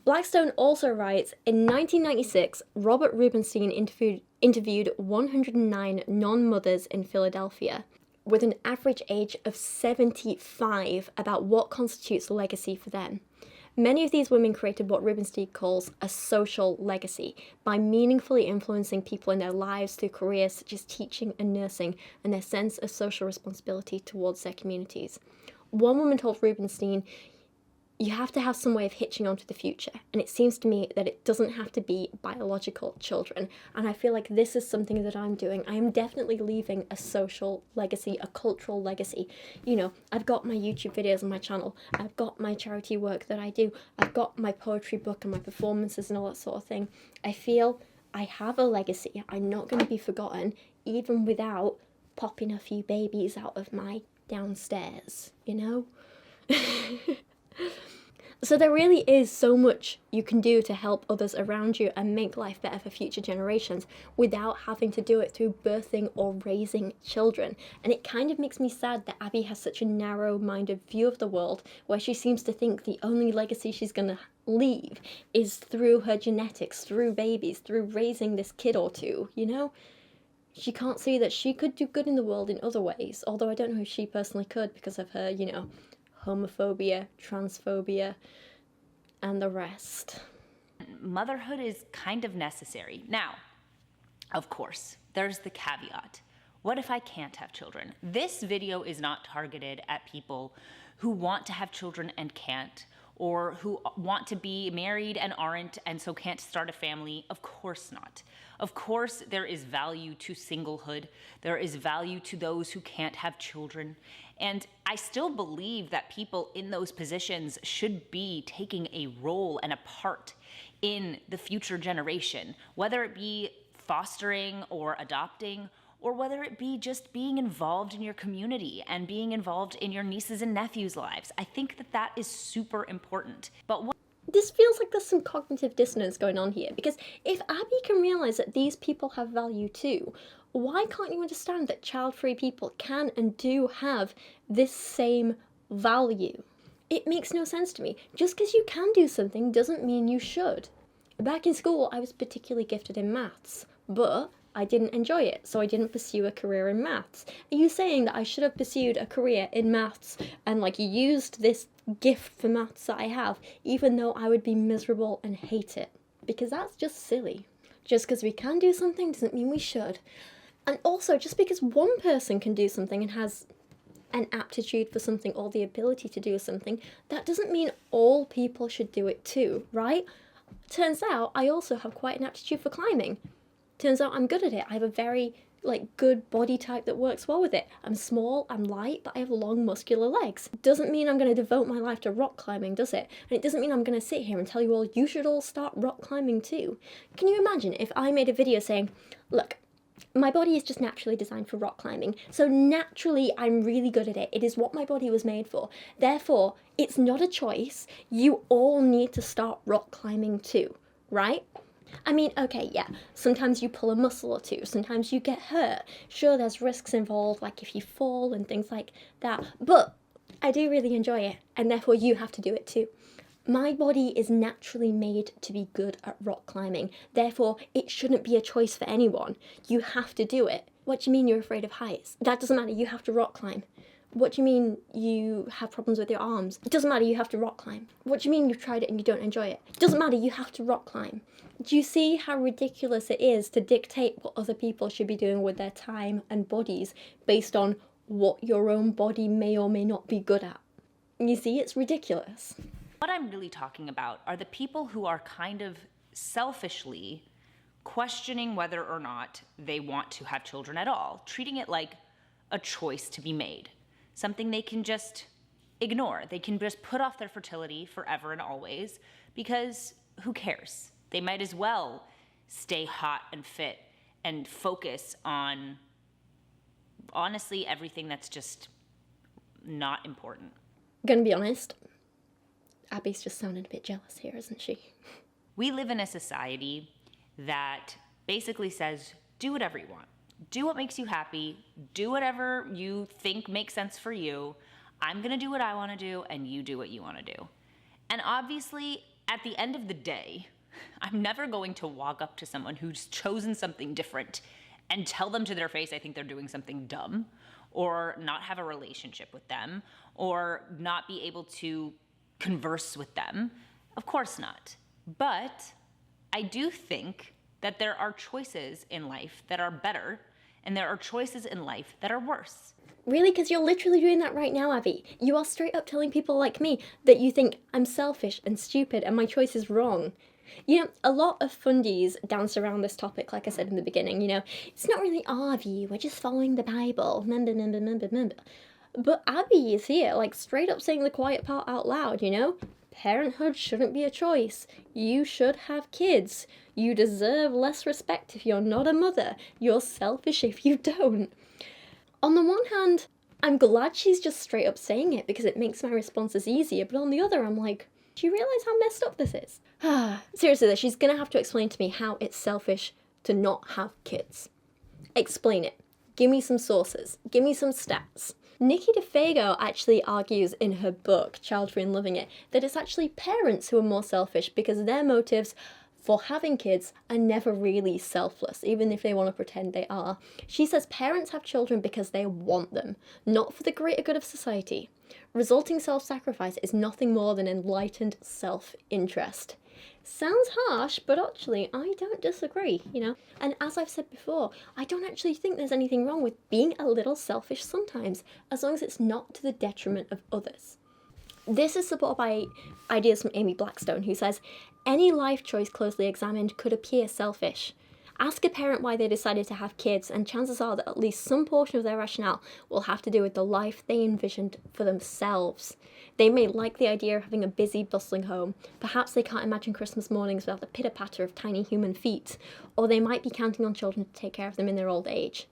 Blackstone also writes, in 1996, Robert Rubenstein interviewed 109 non-mothers in Philadelphia with an average age of 75 about what constitutes legacy for them. Many of these women created what Rubenstein calls a social legacy by meaningfully influencing people in their lives through careers such as teaching and nursing and their sense of social responsibility towards their communities. One woman told Rubenstein, you have to have some way of hitching onto the future, and it seems to me that it doesn't have to be biological children, and I feel like this is something that I'm doing. I am definitely leaving a social legacy, a cultural legacy. You know, I've got my YouTube videos on my channel, I've got my charity work that I do, I've got my poetry book and my performances and all that sort of thing. I feel I have a legacy. I'm not going to be forgotten, even without popping a few babies out of my downstairs, you know? So there really is so much you can do to help others around you and make life better for future generations without having to do it through birthing or raising children. And it kind of makes me sad that Abby has such a narrow-minded view of the world where she seems to think the only legacy she's going to leave is through her genetics, through babies, through raising this kid or two, you know? She can't see that she could do good in the world in other ways, although I don't know if she personally could because of her, you know, homophobia, transphobia, and the rest. Motherhood is kind of necessary. Now, of course, there's the caveat. What if I can't have children? This video is not targeted at people who want to have children and can't, or who want to be married and aren't, and so can't start a family. Of course not. Of course, there is value to singlehood. There is value to those who can't have children. And I still believe that people in those positions should be taking a role and a part in the future generation, whether it be fostering or adopting, or whether it be just being involved in your community and being involved in your nieces and nephews' lives. I think that that is super important. But this feels like there's some cognitive dissonance going on here, because if Abby can realize that these people have value too, why can't you understand that child-free people can and do have this same value? It makes no sense to me. Just because you can do something doesn't mean you should. Back in school, I was particularly gifted in maths, but I didn't enjoy it, so I didn't pursue a career in maths. Are you saying that I should have pursued a career in maths and like used this gift for maths that I have, even though I would be miserable and hate it? Because that's just silly. Just because we can do something doesn't mean we should. And also, just because one person can do something and has an aptitude for something or the ability to do something, that doesn't mean all people should do it too, right? Turns out I also have quite an aptitude for climbing. Turns out I'm good at it. I have a very good body type that works well with it. I'm small, I'm light, but I have long muscular legs. Doesn't mean I'm going to devote my life to rock climbing, does it? And it doesn't mean I'm going to sit here and tell you all, you should all start rock climbing too. Can you imagine if I made a video saying, look, my body is just naturally designed for rock climbing, so naturally I'm really good at it. It is what my body was made for. Therefore, it's not a choice. You all need to start rock climbing too, right? I mean, okay, yeah, sometimes you pull a muscle or two, sometimes you get hurt. Sure, there's risks involved, like if you fall and things like that, but I do really enjoy it, and therefore you have to do it too. My body is naturally made to be good at rock climbing, therefore it shouldn't be a choice for anyone. You have to do it. What do you mean you're afraid of heights? That doesn't matter, you have to rock climb. What do you mean you have problems with your arms? It doesn't matter, you have to rock climb. What do you mean you've tried it and you don't enjoy it? It doesn't matter, you have to rock climb. Do you see how ridiculous it is to dictate what other people should be doing with their time and bodies based on what your own body may or may not be good at? You see, it's ridiculous. What I'm really talking about are the people who are kind of selfishly questioning whether or not they want to have children at all, treating it like a choice to be made, something they can just ignore. They can just put off their fertility forever and always, because who cares? They might as well stay hot and fit and focus on, honestly, everything that's just not important. Gonna be honest, Abby's just sounding a bit jealous here, isn't she? We live in a society that basically says, do whatever you want. Do what makes you happy. Do whatever you think makes sense for you. I'm gonna do what I wanna do, and you do what you wanna do. And obviously, at the end of the day, I'm never going to walk up to someone who's chosen something different and tell them to their face I think they're doing something dumb, or not have a relationship with them, or not be able to converse with them. Of course not. But I do think that there are choices in life that are better, and there are choices in life that are worse. Really? Because you're literally doing that right now, Abby. You are straight up telling people like me that you think I'm selfish and stupid and my choice is wrong. You know, a lot of fundies dance around this topic, like I said in the beginning, you know, it's not really our view, we're just following the Bible, remember. But Abby is here, like, straight up saying the quiet part out loud, you know? Parenthood shouldn't be a choice. You should have kids. You deserve less respect if you're not a mother. You're selfish if you don't. On the one hand, I'm glad she's just straight up saying it because it makes my responses easier, but on the other, I'm like, do you realise how messed up this is? Seriously though, she's gonna have to explain to me how it's selfish to not have kids. Explain it. Give me some sources. Give me some stats. Nikki DeFago actually argues in her book, Child Free and Loving It, that it's actually parents who are more selfish because their motives for having kids are never really selfless, even if they want to pretend they are. She says parents have children because they want them, not for the greater good of society. Resulting self-sacrifice is nothing more than enlightened self-interest. Sounds harsh, but actually, I don't disagree, you know? And as I've said before, I don't actually think there's anything wrong with being a little selfish sometimes, as long as it's not to the detriment of others. This is supported by ideas from Amy Blackstone, who says, any life choice closely examined could appear selfish. Ask a parent why they decided to have kids, and chances are that at least some portion of their rationale will have to do with the life they envisioned for themselves. They may like the idea of having a busy, bustling home. Perhaps they can't imagine Christmas mornings without the pitter-patter of tiny human feet, or they might be counting on children to take care of them in their old age.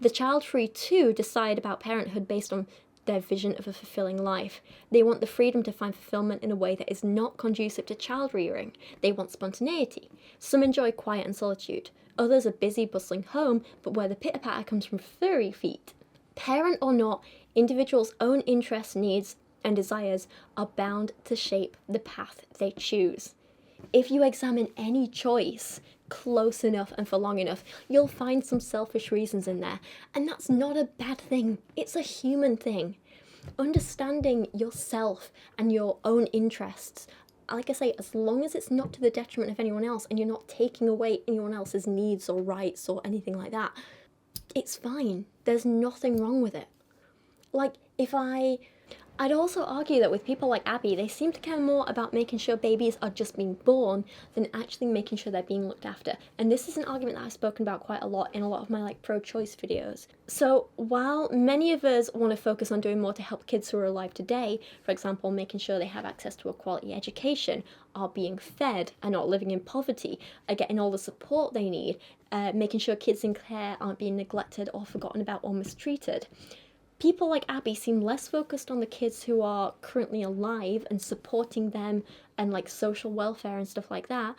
The child-free, too, decide about parenthood based on their vision of a fulfilling life. They want the freedom to find fulfillment in a way that is not conducive to child rearing. They want spontaneity. Some enjoy quiet and solitude. Others a busy, bustling home, but where the pitter-patter comes from furry feet. Parent or not, individuals' own interests, needs, and desires are bound to shape the path they choose. If you examine any choice close enough and for long enough, you'll find some selfish reasons in there, and that's not a bad thing. It's a human thing. Understanding yourself and your own interests, like I say, as long as it's not to the detriment of anyone else and you're not taking away anyone else's needs or rights or anything like that, it's fine. There's nothing wrong with it. Like, I'd also argue that with people like Abby, they seem to care more about making sure babies are just being born than actually making sure they're being looked after. And this is an argument that I've spoken about quite a lot in a lot of my pro-choice videos. So while many of us want to focus on doing more to help kids who are alive today, for example, making sure they have access to a quality education, are being fed, are not living in poverty, are getting all the support they need, making sure kids in care aren't being neglected or forgotten about or mistreated, people like Abby seem less focused on the kids who are currently alive and supporting them and like social welfare and stuff like that.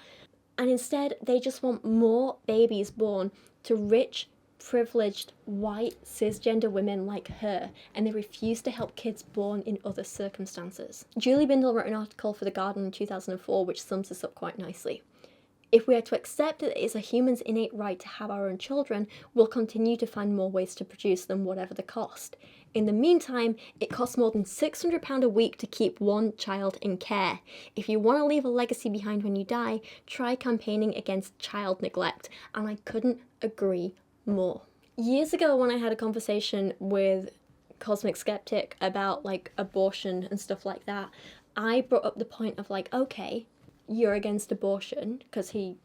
And instead, they just want more babies born to rich, privileged, white, cisgender women like her, and they refuse to help kids born in other circumstances. Julie Bindel wrote an article for The Guardian in 2004 which sums this up quite nicely. If we are to accept that it is a human's innate right to have our own children, we'll continue to find more ways to produce them, whatever the cost. In the meantime, it costs more than £600 a week to keep one child in care. If you want to leave a legacy behind when you die, try campaigning against child neglect, and I couldn't agree more. Years ago, when I had a conversation with Cosmic Skeptic about like abortion and stuff like that, I brought up the point of like, okay, you're against abortion, because he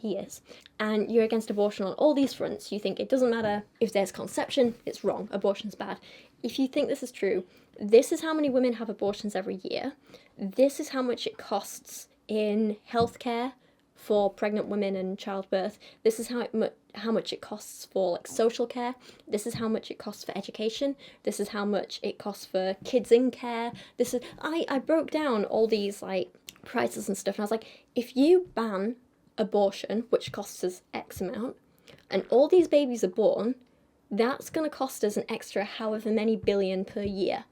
is, and you're against abortion on all these fronts. You think it doesn't matter if there's conception, it's wrong, abortion's bad. If you think this is true, this is how many women have abortions every year, this is how much it costs in healthcare for pregnant women and childbirth. This is how much it costs for like social care. This is how much it costs for education. This is how much it costs for kids in care. This is I broke down all these like prices and stuff, and I was like, if you ban abortion, which costs us X amount, and all these babies are born, that's going to cost us an extra however many billion per year.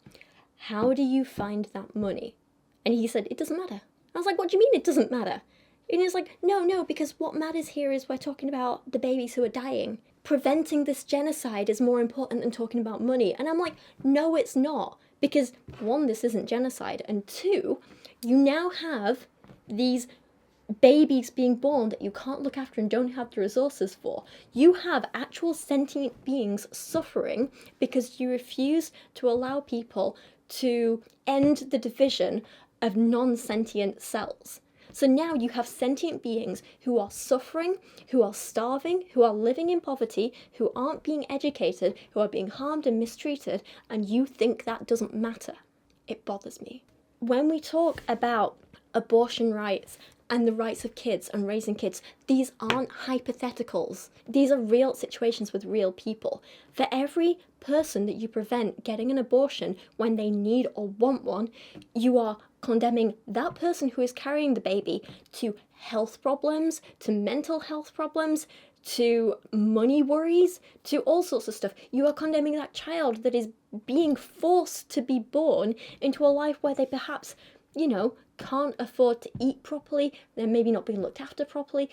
How do you find that money? And he said, it doesn't matter. I was like, what do you mean it doesn't matter? And he's like, no, because what matters here is we're talking about the babies who are dying. Preventing this genocide is more important than talking about money. And I'm like, no, it's not. Because one, this isn't genocide. And two, you now have these babies being born that you can't look after and don't have the resources for. You have actual sentient beings suffering because you refuse to allow people to end the division of non-sentient cells. So now you have sentient beings who are suffering, who are starving, who are living in poverty, who aren't being educated, who are being harmed and mistreated, and you think that doesn't matter. It bothers me. When we talk about abortion rights and the rights of kids and raising kids, these aren't hypotheticals. These are real situations with real people. For every person that you prevent getting an abortion when they need or want one, you are condemning that person who is carrying the baby to health problems, to mental health problems, to money worries, to all sorts of stuff. You are condemning that child that is being forced to be born into a life where they perhaps, can't afford to eat properly, they're maybe not being looked after properly.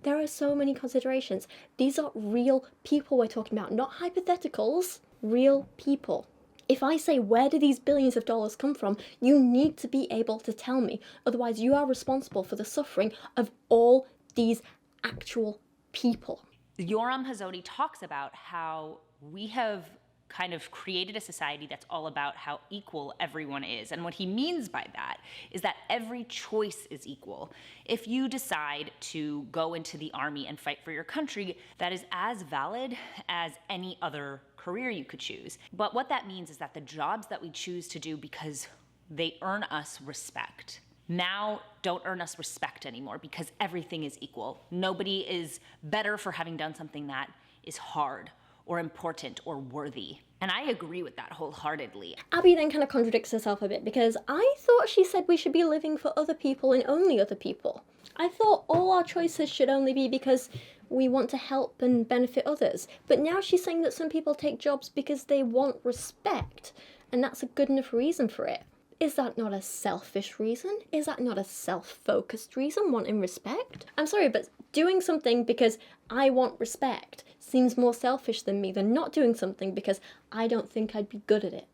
There are so many considerations. These are real people we're talking about, not hypotheticals, real people. If I say, where do these billions of dollars come from, you need to be able to tell me. Otherwise, you are responsible for the suffering of all these actual people. Yoram Hazony talks about how we have kind of created a society that's all about how equal everyone is. And what he means by that is that every choice is equal. If you decide to go into the army and fight for your country, that is as valid as any other career you could choose. But what that means is that the jobs that we choose to do because they earn us respect, now don't earn us respect anymore because everything is equal. Nobody is better for having done something that is hard or important or worthy. And I agree with that wholeheartedly. Abby then kind of contradicts herself a bit because I thought she said we should be living for other people and only other people. I thought all our choices should only be because we want to help and benefit others. But now she's saying that some people take jobs because they want respect, and that's a good enough reason for it. Is that not a selfish reason? Is that not a self-focused reason, wanting respect? I'm sorry, but doing something because I want respect seems more selfish than me than not doing something because I don't think I'd be good at it.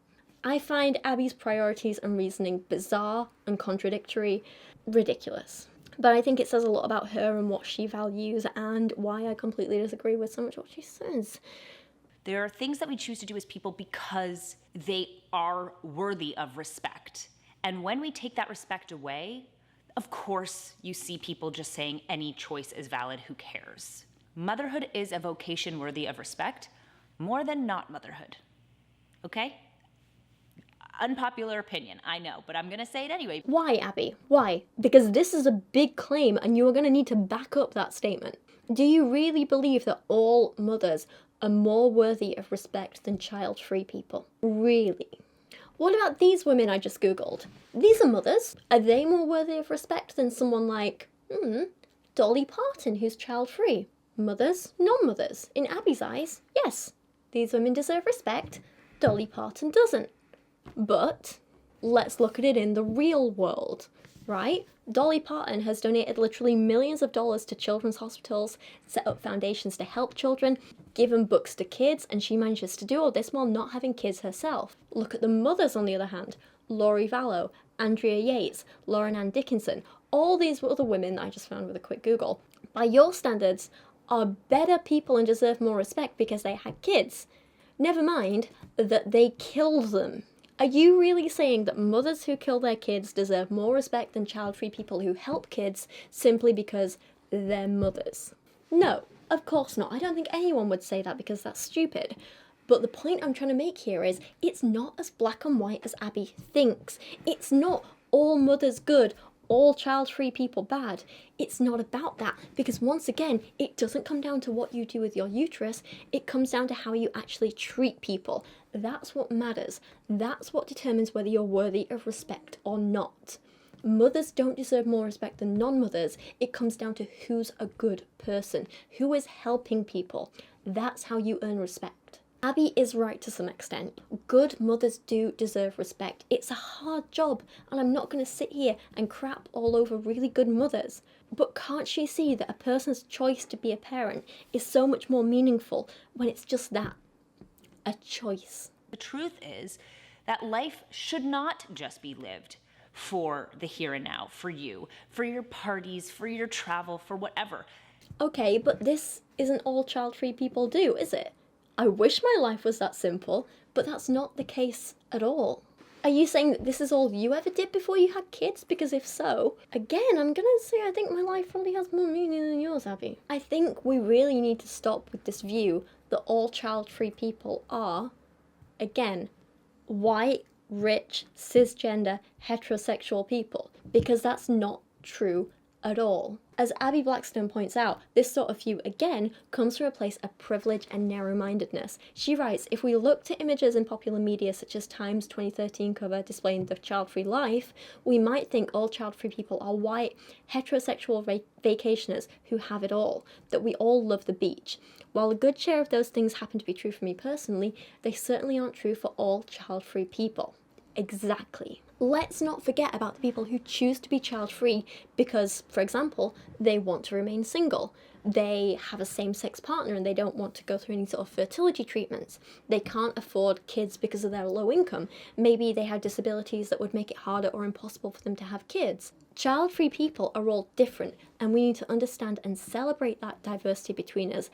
I find Abby's priorities and reasoning bizarre and contradictory, ridiculous. But I think it says a lot about her and what she values and why I completely disagree with so much what she says. There are things that we choose to do as people because they are worthy of respect. And when we take that respect away, of course, you see people just saying any choice is valid, who cares? Motherhood is a vocation worthy of respect, more than not motherhood. Okay? Unpopular opinion, I know, but I'm gonna say it anyway. Why, Abby? Why? Because this is a big claim and you are gonna need to back up that statement. Do you really believe that all mothers are more worthy of respect than child-free people? Really? What about these women I just Googled? These are mothers. Are they more worthy of respect than someone like, Dolly Parton, who's child-free? Mothers, non-mothers. In Abby's eyes, yes. These women deserve respect. Dolly Parton doesn't. But let's look at it in the real world, right? Dolly Parton has donated literally millions of dollars to children's hospitals, set up foundations to help children, given books to kids, and she manages to do all this while not having kids herself. Look at the mothers on the other hand. Lori Vallow, Andrea Yates, Lauren Ann Dickinson, all these other women that I just found with a quick Google, by your standards, are better people and deserve more respect because they had kids. Never mind that they killed them. Are you really saying that mothers who kill their kids deserve more respect than child-free people who help kids simply because they're mothers? No, of course not. I don't think anyone would say that because that's stupid. But the point I'm trying to make here is it's not as black and white as Abby thinks. It's not all mothers good, all child-free people bad. It's not about that, because once again, it doesn't come down to what you do with your uterus, it comes down to how you actually treat people. That's what matters. That's what determines whether you're worthy of respect or not. Mothers don't deserve more respect than non-mothers. It comes down to who's a good person, who is helping people. That's how you earn respect. Abby is right to some extent. Good mothers do deserve respect. It's a hard job, and I'm not going to sit here and crap all over really good mothers. But can't she see that a person's choice to be a parent is so much more meaningful when it's just that? A choice. The truth is that life should not just be lived for the here and now, for you, for your parties, for your travel, for whatever. Okay, but this isn't all child-free people do, is it? I wish my life was that simple, but that's not the case at all. Are you saying that this is all you ever did before you had kids? Because if so, again, I'm gonna say I think my life probably has more meaning than yours, Abby. I think we really need to stop with this view that all child-free people are, again, white, rich, cisgender, heterosexual people, because that's not true at all. As Abby Blackstone points out, this sort of view, again, comes from a place of privilege and narrow-mindedness. She writes, if we look to images in popular media such as Time's 2013 cover displaying the child-free life, we might think all child-free people are white, heterosexual vacationers who have it all, that we all love the beach. While a good share of those things happen to be true for me personally, they certainly aren't true for all child-free people. Exactly. Let's not forget about the people who choose to be child-free because, for example, they want to remain single. They have a same-sex partner and they don't want to go through any sort of fertility treatments. They can't afford kids because of their low income. Maybe they have disabilities that would make it harder or impossible for them to have kids. Child-free people are all different, and we need to understand and celebrate that diversity between us,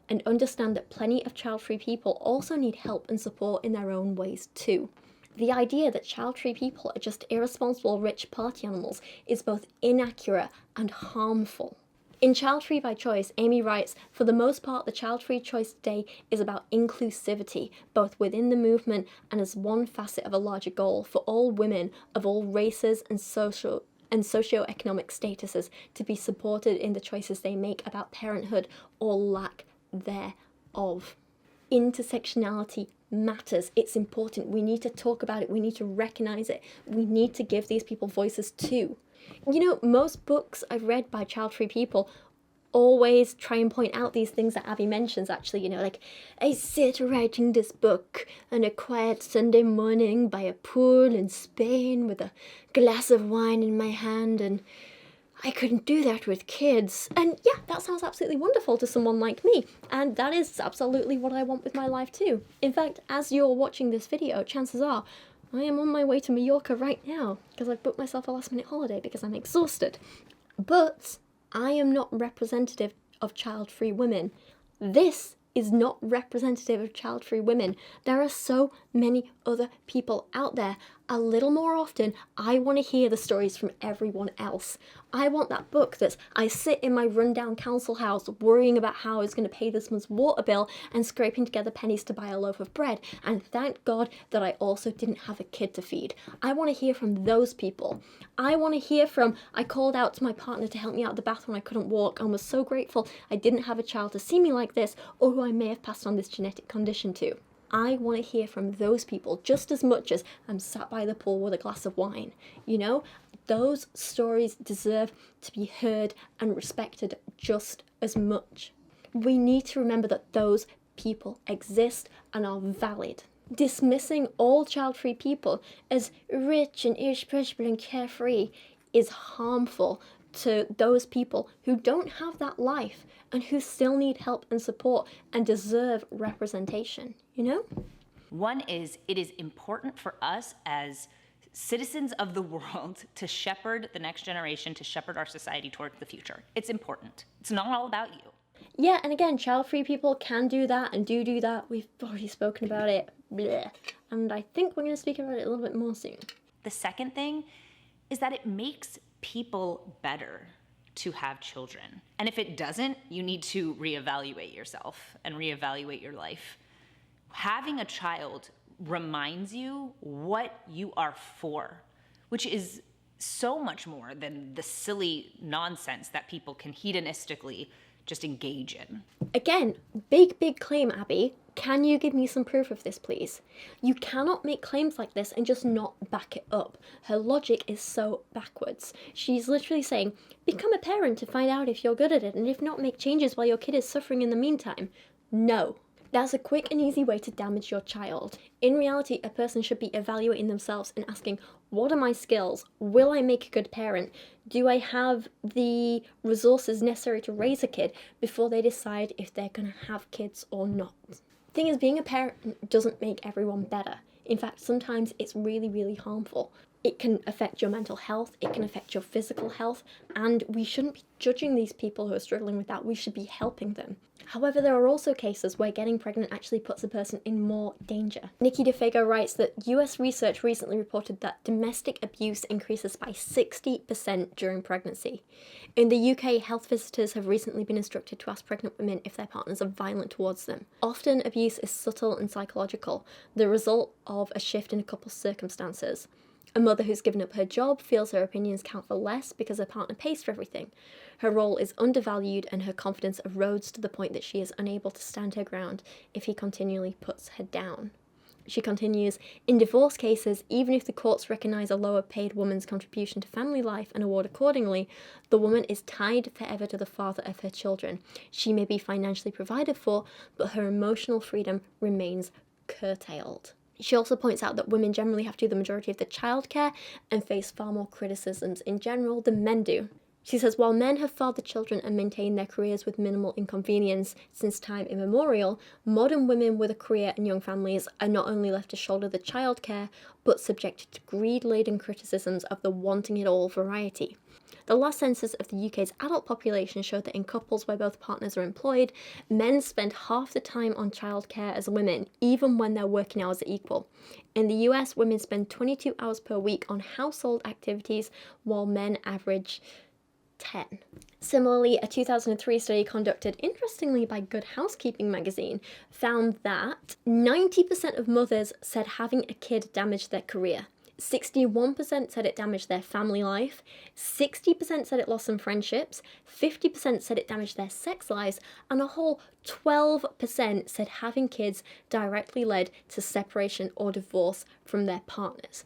and understand that plenty of child-free people also need help and support in their own ways too. The idea that child-free people are just irresponsible rich party animals is both inaccurate and harmful. In Child Free by Choice, Amy writes, for the most part, the child-free choice today is about inclusivity, both within the movement and as one facet of a larger goal for all women of all races and socioeconomic statuses to be supported in the choices they make about parenthood or lack thereof. Intersectionality matters. It's important. We need to talk about it. We need to recognize it. We need to give these people voices too. You know, most books I've read by child-free people always try and point out these things that Abby mentions, actually, you know, like, I sit writing this book on a quiet Sunday morning by a pool in Spain with a glass of wine in my hand, and I couldn't do that with kids. And yeah, that sounds absolutely wonderful to someone like me. And that is absolutely what I want with my life too. In fact, as you're watching this video, chances are I am on my way to Mallorca right now because I've booked myself a last minute holiday because I'm exhausted. But I am not representative of child-free women. This is not representative of child-free women. There are so many other people out there. A little more often, I want to hear the stories from everyone else. I want that book that I sit in my rundown council house worrying about how I was going to pay this month's water bill and scraping together pennies to buy a loaf of bread. And thank God that I also didn't have a kid to feed. I want to hear from those people. I want to hear from, I called out to my partner to help me out of the bath when I couldn't walk and was so grateful I didn't have a child to see me like this, or who I may have passed on this genetic condition to. I want to hear from those people just as much as I'm sat by the pool with a glass of wine. You know, those stories deserve to be heard and respected just as much. We need to remember that those people exist and are valid. Dismissing all child-free people as rich and irresponsible and carefree is harmful to those people who don't have that life and who still need help and support and deserve representation, you know? One is, it is important for us as citizens of the world to shepherd the next generation, to shepherd our society toward the future. It's important. It's not all about you. Yeah, and again, child-free people can do that and do that. We've already spoken about it. Blech. And I think we're going to speak about it a little bit more soon. The second thing is that it makes people better to have children. And if it doesn't, you need to reevaluate yourself and reevaluate your life. Having a child reminds you what you are for, which is so much more than the silly nonsense that people can hedonistically just engage in. Again, big claim, Abby. Can you give me some proof of this, please? You cannot make claims like this and just not back it up. Her logic is so backwards. She's literally saying, become a parent to find out if you're good at it, and if not, make changes while your kid is suffering in the meantime. No. That's a quick and easy way to damage your child. In reality, a person should be evaluating themselves and asking, what are my skills? Will I make a good parent? Do I have the resources necessary to raise a kid before they decide if they're going to have kids or not? Thing is, being a parent doesn't make everyone better. In fact, sometimes it's really harmful. It can affect your mental health, it can affect your physical health, and we shouldn't be judging these people who are struggling with that. We should be helping them. However, there are also cases where getting pregnant actually puts a person in more danger. Nikki DeFago writes that US research recently reported that domestic abuse increases by 60% during pregnancy. In the UK, health visitors have recently been instructed to ask pregnant women if their partners are violent towards them. Often, abuse is subtle and psychological, the result of a shift in a couple's circumstances. A mother who's given up her job feels her opinions count for less because her partner pays for everything. Her role is undervalued and her confidence erodes to the point that she is unable to stand her ground if he continually puts her down. She continues, in divorce cases, even if the courts recognise a lower paid woman's contribution to family life and award accordingly, the woman is tied forever to the father of her children. She may be financially provided for, but her emotional freedom remains curtailed. She also points out that women generally have to do the majority of the childcare and face far more criticisms in general than men do. She says, while men have fathered children and maintained their careers with minimal inconvenience since time immemorial, modern women with a career and young families are not only left to shoulder the childcare, but subjected to greed-laden criticisms of the wanting it all variety. The last census of the UK's adult population showed that in couples where both partners are employed, men spend half the time on childcare as women, even when their working hours are equal. In the US, women spend 22 hours per week on household activities, while men average 10. Similarly, a 2003 study conducted, interestingly, by Good Housekeeping magazine, found that 90% of mothers said having a kid damaged their career. 61% said it damaged their family life, 60% said it lost some friendships, 50% said it damaged their sex lives, and a whole 12% said having kids directly led to separation or divorce from their partners.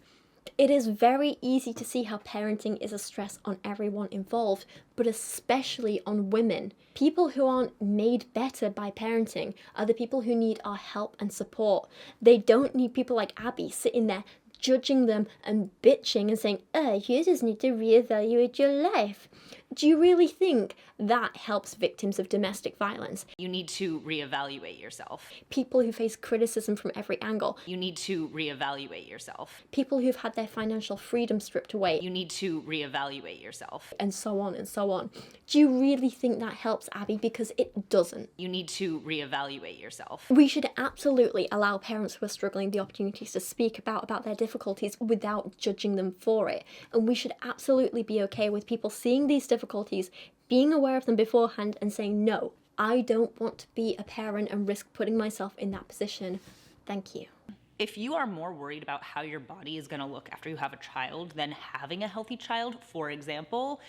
It is very easy to see how parenting is a stress on everyone involved, but especially on women. People who aren't made better by parenting are the people who need our help and support. They don't need people like Abby sitting there judging them and bitching and saying, you just need to reevaluate your life. Do you really think that helps victims of domestic violence? You need to reevaluate yourself. People who face criticism from every angle. You need to reevaluate yourself. People who've had their financial freedom stripped away. You need to reevaluate yourself. And so on and so on. Do you really think that helps, Abby? Because it doesn't. You need to reevaluate yourself. We should absolutely allow parents who are struggling the opportunities to speak about their difficulties without judging them for it. And we should absolutely be okay with people seeing these difficulties, being aware of them beforehand and saying, no, I don't want to be a parent and risk putting myself in that position. Thank you. If you are more worried about how your body is going to look after you have a child than having a healthy child, for example,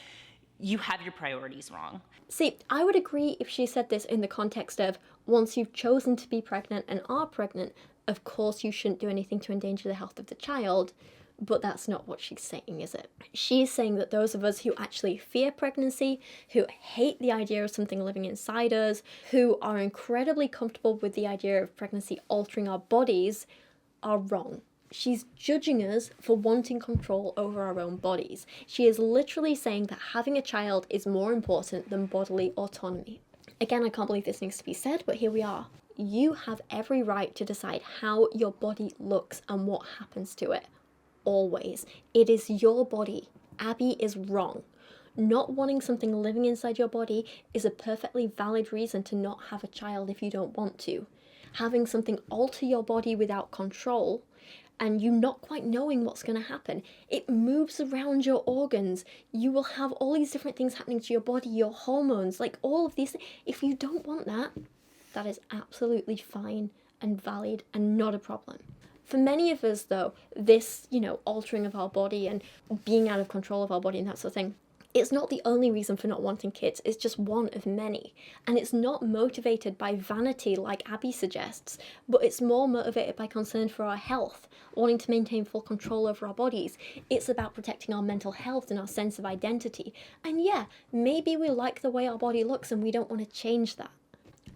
you have your priorities wrong. See, I would agree if she said this in the context of, once you've chosen to be pregnant and are pregnant, of course you shouldn't do anything to endanger the health of the child. But that's not what she's saying, is it? She's saying that those of us who actually fear pregnancy, who hate the idea of something living inside us, who are incredibly comfortable with the idea of pregnancy altering our bodies, are wrong. She's judging us for wanting control over our own bodies. She is literally saying that having a child is more important than bodily autonomy. Again, I can't believe this needs to be said, but here we are. You have every right to decide how your body looks and what happens to it. Always. It is your body. Abby is wrong. Not wanting something living inside your body is a perfectly valid reason to not have a child if you don't want to. Having something alter your body without control and you not quite knowing what's going to happen, it moves around your organs. You will have all these different things happening to your body, your hormones, like all of these things. If you don't want that, that is absolutely fine and valid and not a problem. For many of us, though, this, altering of our body and being out of control of our body and that sort of thing, it's not the only reason for not wanting kids, it's just one of many. And it's not motivated by vanity like Abby suggests, but it's more motivated by concern for our health, wanting to maintain full control over our bodies. It's about protecting our mental health and our sense of identity. And yeah, maybe we like the way our body looks and we don't want to change that.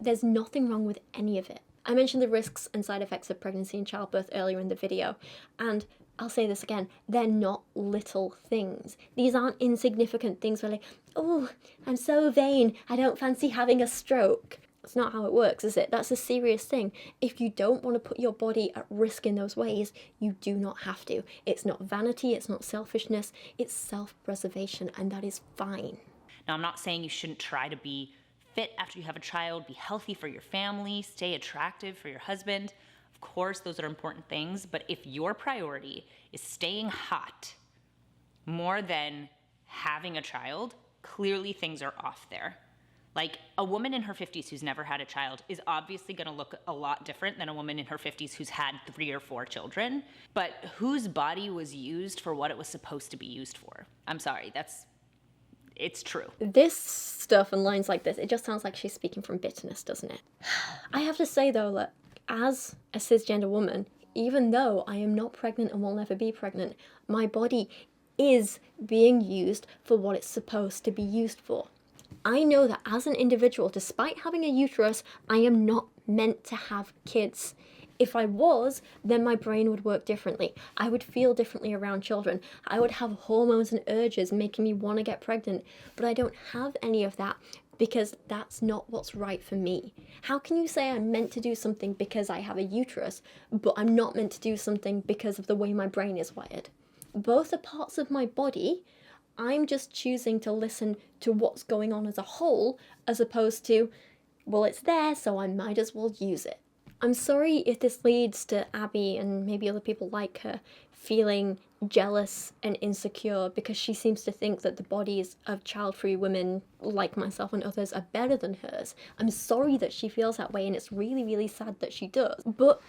There's nothing wrong with any of it. I mentioned the risks and side effects of pregnancy and childbirth earlier in the video, and I'll say this again, they're not little things. These aren't insignificant things where like, oh, I'm so vain, I don't fancy having a stroke. That's not how it works, is it? That's a serious thing. If you don't want to put your body at risk in those ways, you do not have to. It's not vanity, it's not selfishness, it's self-preservation, and that is fine. Now, I'm not saying you shouldn't try to be fit after you have a child, be healthy for your family, stay attractive for your husband. Of course, those are important things, but if your priority is staying hot more than having a child, clearly things are off there. Like, a woman in her 50s who's never had a child is obviously going to look a lot different than a woman in her 50s who's had 3 or 4 children. But whose body was used for what it was supposed to be used for? I'm sorry, it's true. This stuff and lines like this, it just sounds like she's speaking from bitterness, doesn't it? I have to say, though, that as a cisgender woman, even though I am not pregnant and will never be pregnant, my body is being used for what it's supposed to be used for. I know that as an individual, despite having a uterus, I am not meant to have kids. If I was, then my brain would work differently. I would feel differently around children. I would have hormones and urges making me want to get pregnant, but I don't have any of that because that's not what's right for me. How can you say I'm meant to do something because I have a uterus, but I'm not meant to do something because of the way my brain is wired? Both are parts of my body. I'm just choosing to listen to what's going on as a whole, as opposed to, well, it's there, so I might as well use it. I'm sorry if this leads to Abby and maybe other people like her feeling jealous and insecure because she seems to think that the bodies of child-free women like myself and others are better than hers. I'm sorry that she feels that way, and it's really, really sad that she does. But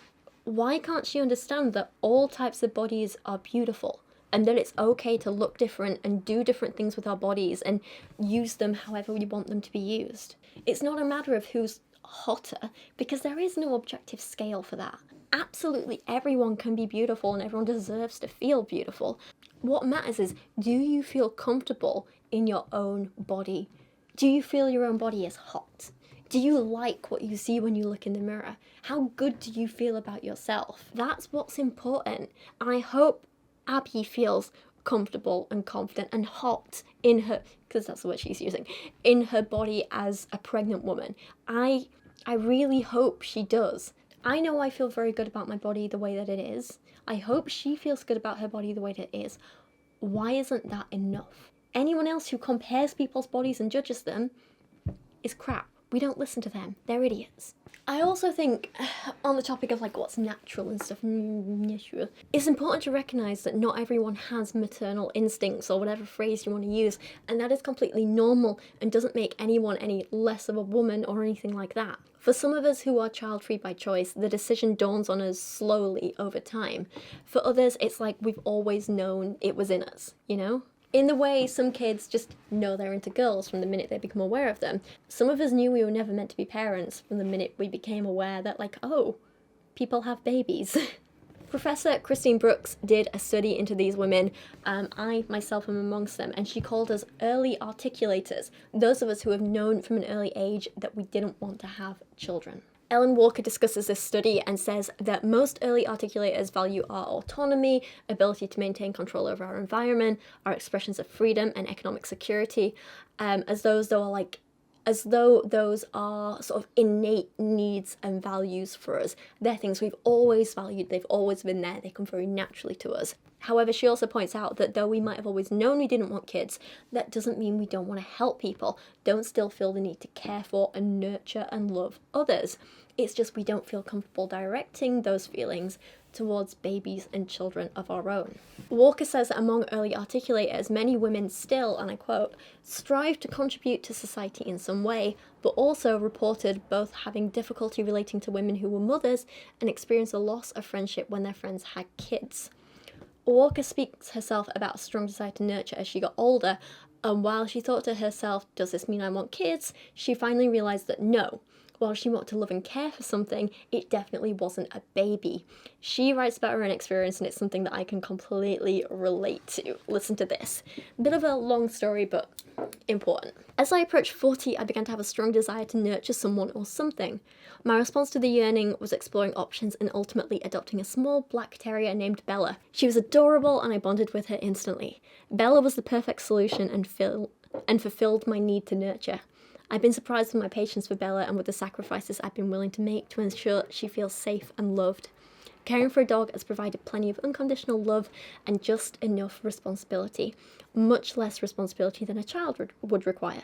why can't she understand that all types of bodies are beautiful? And that it's okay to look different and do different things with our bodies and use them however we want them to be used. It's not a matter of who's hotter, because there is no objective scale for that. Absolutely everyone can be beautiful and everyone deserves to feel beautiful. What matters is, do you feel comfortable in your own body? Do you feel your own body is hot? Do you like what you see when you look in the mirror? How good do you feel about yourself? That's what's important. And I hope Abby feels comfortable and confident and hot in her, because that's the word she's using, in her body as a pregnant woman. I really hope she does. I know I feel very good about my body the way that it is. I hope she feels good about her body the way that it is. Why isn't that enough? Anyone else who compares people's bodies and judges them is crap. We don't listen to them. They're idiots. I also think, on the topic of like what's natural and stuff, it's important to recognise that not everyone has maternal instincts, or whatever phrase you want to use, and that is completely normal and doesn't make anyone any less of a woman or anything like that. For some of us who are child-free by choice, the decision dawns on us slowly over time. For others, it's like we've always known it was in us, you know? In the way some kids just know they're into girls from the minute they become aware of them. Some of us knew we were never meant to be parents from the minute we became aware that, like, oh, people have babies. Professor Christine Brooks did a study into these women. I myself am amongst them, and she called us early articulators, those of us who have known from an early age that we didn't want to have children. Ellen Walker discusses this study and says that most early articulators value our autonomy, ability to maintain control over our environment, our expressions of freedom and economic security, as though those are sort of innate needs and values for us. They're things we've always valued, they've always been there, they come very naturally to us. However, she also points out that though we might have always known we didn't want kids, that doesn't mean we don't want to help people, don't still feel the need to care for and nurture and love others. It's just we don't feel comfortable directing those feelings towards babies and children of our own. Walker says that among early articulators, many women still, and I quote, strive to contribute to society in some way, but also reported both having difficulty relating to women who were mothers and experienced a loss of friendship when their friends had kids. Walker speaks herself about a strong desire to nurture as she got older, and while she thought to herself, does this mean I want kids? She finally realised that no. While she wanted to love and care for something, it definitely wasn't a baby. She writes about her own experience, and it's something that I can completely relate to. Listen to this. Bit of a long story, but important. As I approached 40, I began to have a strong desire to nurture someone or something. My response to the yearning was exploring options and ultimately adopting a small black terrier named Bella. She was adorable, and I bonded with her instantly. Bella was the perfect solution and fulfilled my need to nurture. I've been surprised with my patience for Bella and with the sacrifices I've been willing to make to ensure she feels safe and loved. Caring for a dog has provided plenty of unconditional love and just enough responsibility, much less responsibility than a child would require.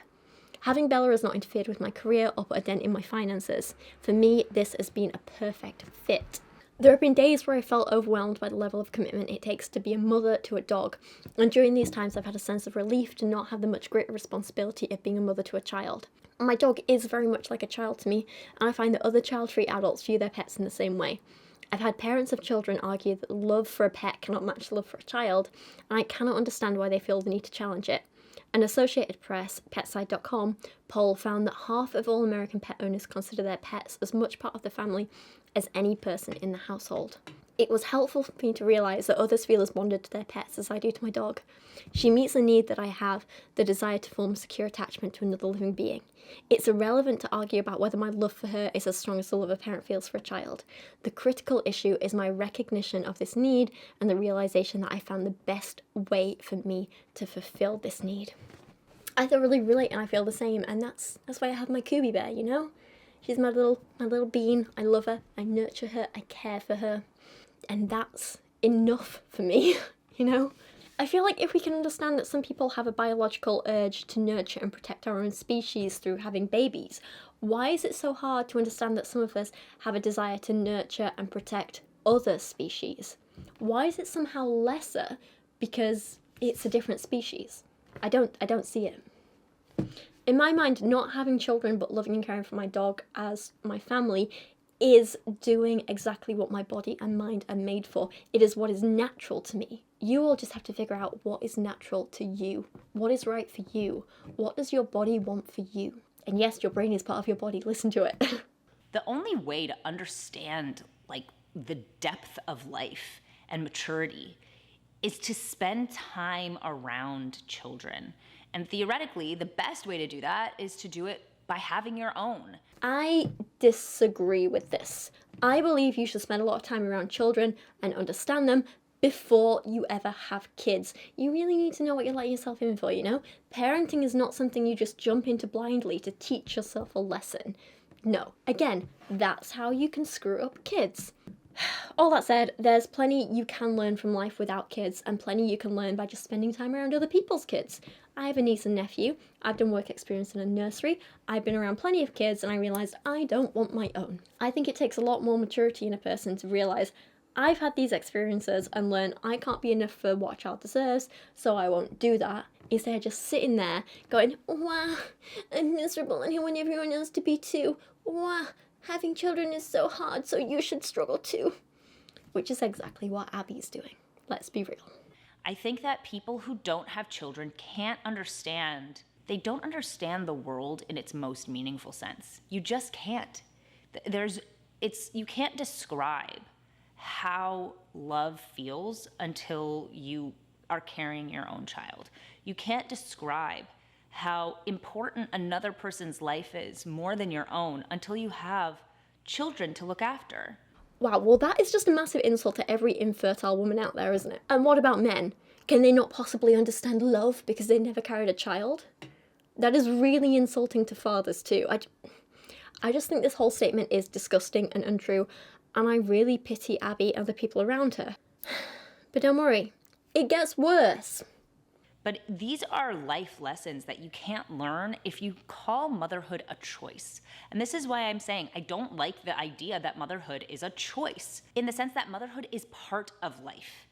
Having Bella has not interfered with my career or put a dent in my finances. For me, this has been a perfect fit. There have been days where I felt overwhelmed by the level of commitment it takes to be a mother to a dog, and during these times I've had a sense of relief to not have the much greater responsibility of being a mother to a child. My dog is very much like a child to me, and I find that other child-free adults view their pets in the same way. I've had parents of children argue that love for a pet cannot match love for a child, and I cannot understand why they feel the need to challenge it. An Associated Press, PetSide.com, poll found that half of all American pet owners consider their pets as much part of the family as any person in the household. It was helpful for me to realise that others feel as bonded to their pets as I do to my dog. She meets the need that I have, the desire to form a secure attachment to another living being. It's irrelevant to argue about whether my love for her is as strong as the love a parent feels for a child. The critical issue is my recognition of this need and the realisation that I found the best way for me to fulfil this need. I thoroughly relate and I feel the same, and that's why I have my Kubi bear, you know? She's my little bean. I love her, I nurture her, I care for her. And that's enough for me, you know? I feel like if we can understand that some people have a biological urge to nurture and protect our own species through having babies, why is it so hard to understand that some of us have a desire to nurture and protect other species? Why is it somehow lesser because it's a different species? I don't see it. In my mind, not having children but loving and caring for my dog as my family is doing exactly what my body and mind are made for. It is what is natural to me. You all just have to figure out what is natural to you. What is right for you? What does your body want for you? And yes, your brain is part of your body. Listen to it. The only way to understand the depth of life and maturity is to spend time around children. And theoretically, the best way to do that is to do it by having your own. I disagree with this. I believe you should spend a lot of time around children and understand them before you ever have kids. You really need to know what you're letting yourself in for, you know? Parenting is not something you just jump into blindly to teach yourself a lesson. No, again, that's how you can screw up kids. All that said, there's plenty you can learn from life without kids, and plenty you can learn by just spending time around other people's kids. I have a niece and nephew, I've done work experience in a nursery, I've been around plenty of kids, and I realised I don't want my own. I think it takes a lot more maturity in a person to realise I've had these experiences and learn I can't be enough for what a child deserves, so I won't do that. Instead of just sitting there going, wow, I'm miserable and I want everyone else to be too. Wow, having children is so hard, so you should struggle too. Which is exactly what Abby's doing. Let's be real. I think that people who don't have children can't understand. They don't understand the world in its most meaningful sense. You just can't. You can't describe how love feels until you are carrying your own child. You can't describe how important another person's life is more than your own until you have children to look after. Wow, well that is just a massive insult to every infertile woman out there, isn't it? And what about men? Can they not possibly understand love because they never carried a child? That is really insulting to fathers too. I just think this whole statement is disgusting and untrue, and I really pity Abby and the people around her. But don't worry, It gets worse. But these are life lessons that you can't learn if you call motherhood a choice. And this is why I'm saying I don't like the idea that motherhood is a choice, in the sense that motherhood is part of life.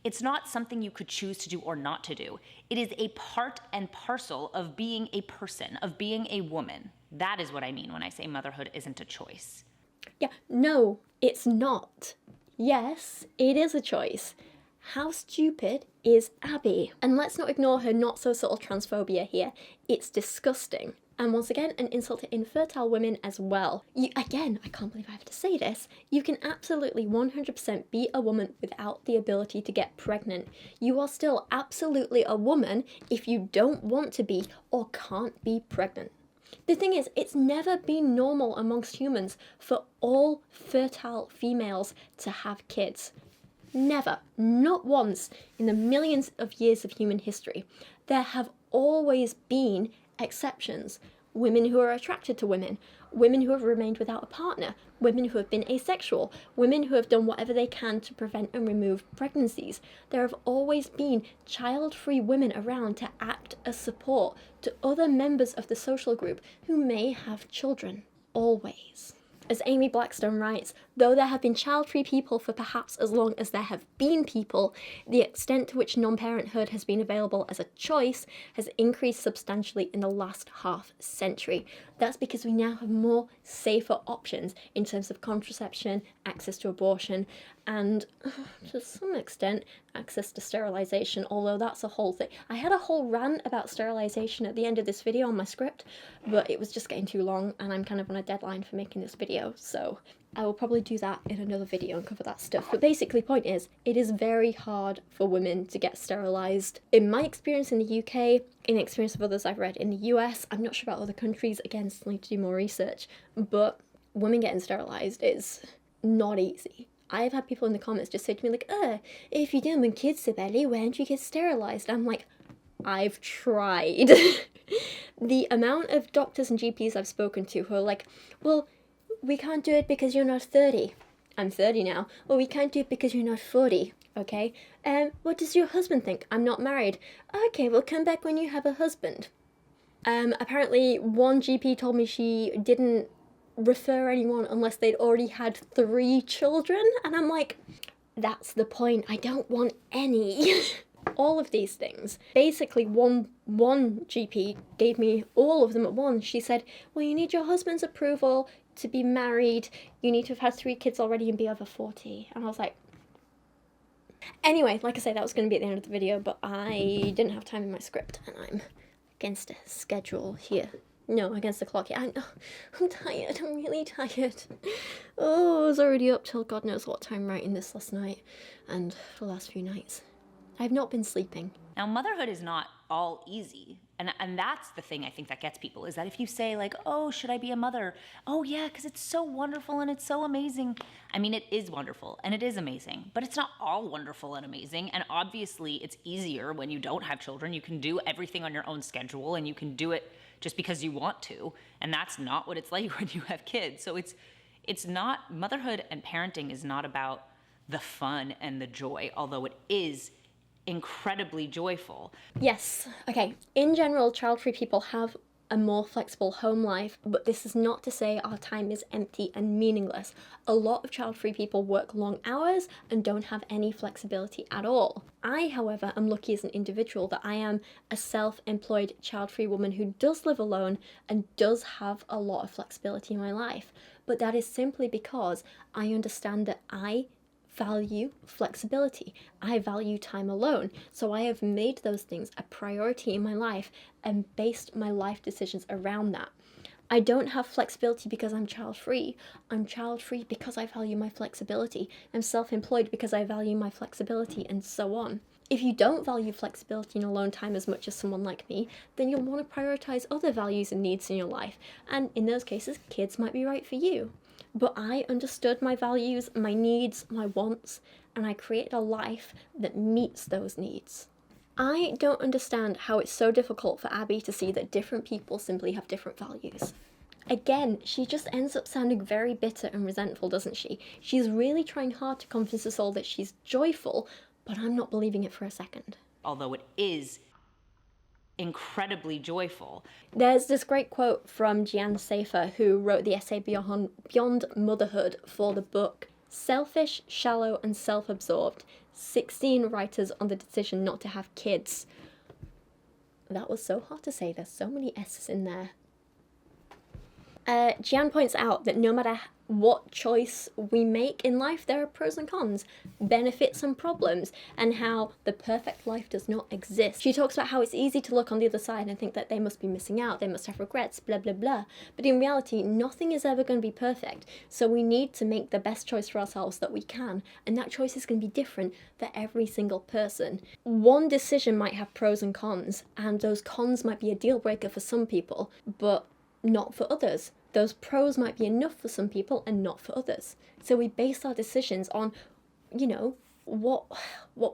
It's not something you could choose to do or not to do. It is a part and parcel of being a person, of being a woman. That is what I mean when I say motherhood isn't a choice. Yeah, no, it's not. Yes, it is a choice. How stupid is Abby? And let's not ignore her not so subtle transphobia here. It's disgusting. And once again, an insult to infertile women as well. Again, I can't believe I have to say this, you can absolutely 100% be a woman without the ability to get pregnant. You are still absolutely a woman if you don't want to be or can't be pregnant. The thing is, it's never been normal amongst humans for all fertile females to have kids. Never, not once in the millions of years of human history. There have always been exceptions. Women who are attracted to women, women who have remained without a partner, women who have been asexual, women who have done whatever they can to prevent and remove pregnancies. There have always been child-free women around to act as support to other members of the social group who may have children. Always. As Amy Blackstone writes, though there have been child-free people for perhaps as long as there have been people, the extent to which non-parenthood has been available as a choice has increased substantially in the last half century. That's because we now have more safer options in terms of contraception, access to abortion, and to some extent, access to sterilization, although that's a whole thing. I had a whole rant about sterilization at the end of this video on my script, but it was just getting too long, and I'm kind of on a deadline for making this video, so I will probably do that in another video and cover that stuff. But basically, point is, it is very hard for women to get sterilized. In my experience in the UK, in the experience of others I've read in the US, I'm not sure about other countries, again, still need to do more research, but women getting sterilized is not easy. I've had people in the comments just say to me like, if you're done with kids so badly, why don't you get sterilized? I'm like, I've tried. The amount of doctors and GPs I've spoken to who are like, well, we can't do it because you're not 30. I'm 30 now. Well, we can't do it because you're not 40. Okay. What does your husband think? I'm not married. Okay, well, come back when you have a husband. Apparently one GP told me she didn't refer anyone unless they'd already had 3 children, and I'm like, that's the point. I don't want any. All of these things. Basically, one GP gave me all of them at once. She said, well, you need your husband's approval to be married, you need to have had 3 kids already and be over 40. And I was like, anyway, like I say, that was going to be at the end of the video, but I didn't have time in my script, and I'm against a schedule here. No, against the clock here. I'm tired, I'm really tired. Oh, I was already up till God knows what time writing this last night, and for the last few nights. I've not been sleeping. Now, motherhood is not all easy. And that's the thing I think that gets people, is that if you say like, oh, should I be a mother? Oh yeah, because it's so wonderful and it's so amazing. I mean, it is wonderful and it is amazing, but it's not all wonderful and amazing. And obviously it's easier when you don't have children. You can do everything on your own schedule and you can do it just because you want to. And that's not what it's like when you have kids. So it's not, motherhood and parenting is not about the fun and the joy, although it is incredibly joyful. Yes, okay. In general, child-free people have a more flexible home life, but this is not to say our time is empty and meaningless. A lot of child-free people work long hours and don't have any flexibility at all. I, however, am lucky as an individual that I am a self-employed child-free woman who does live alone and does have a lot of flexibility in my life. But that is simply because I understand that I value flexibility. I value time alone. So I have made those things a priority in my life and based my life decisions around that. I don't have flexibility because I'm child-free. I'm child-free because I value my flexibility. I'm self-employed because I value my flexibility, and so on. If you don't value flexibility and alone time as much as someone like me, then you'll want to prioritize other values and needs in your life. And in those cases, kids might be right for you. But I understood my values, my needs, my wants, and I created a life that meets those needs. I don't understand how it's so difficult for Abby to see that different people simply have different values. Again, she just ends up sounding very bitter and resentful, doesn't she? She's really trying hard to convince us all that she's joyful, but I'm not believing it for a second. Although it is incredibly joyful. There's this great quote from Jian Safer, who wrote the essay Beyond Motherhood for the book Selfish, Shallow and Self-Absorbed, 16 Writers on the Decision Not to Have Kids. That was so hard to say, there's so many S's in there. Jian points out that no matter what choice we make in life, there are pros and cons, benefits and problems, and how the perfect life does not exist. She talks about how it's easy to look on the other side and think that they must be missing out, they must have regrets, blah blah blah. But in reality, nothing is ever going to be perfect, so we need to make the best choice for ourselves that we can, and that choice is going to be different for every single person. One decision might have pros and cons, and those cons might be a deal breaker for some people, but not for others. Those pros might be enough for some people and not for others. So we base our decisions on, you know, what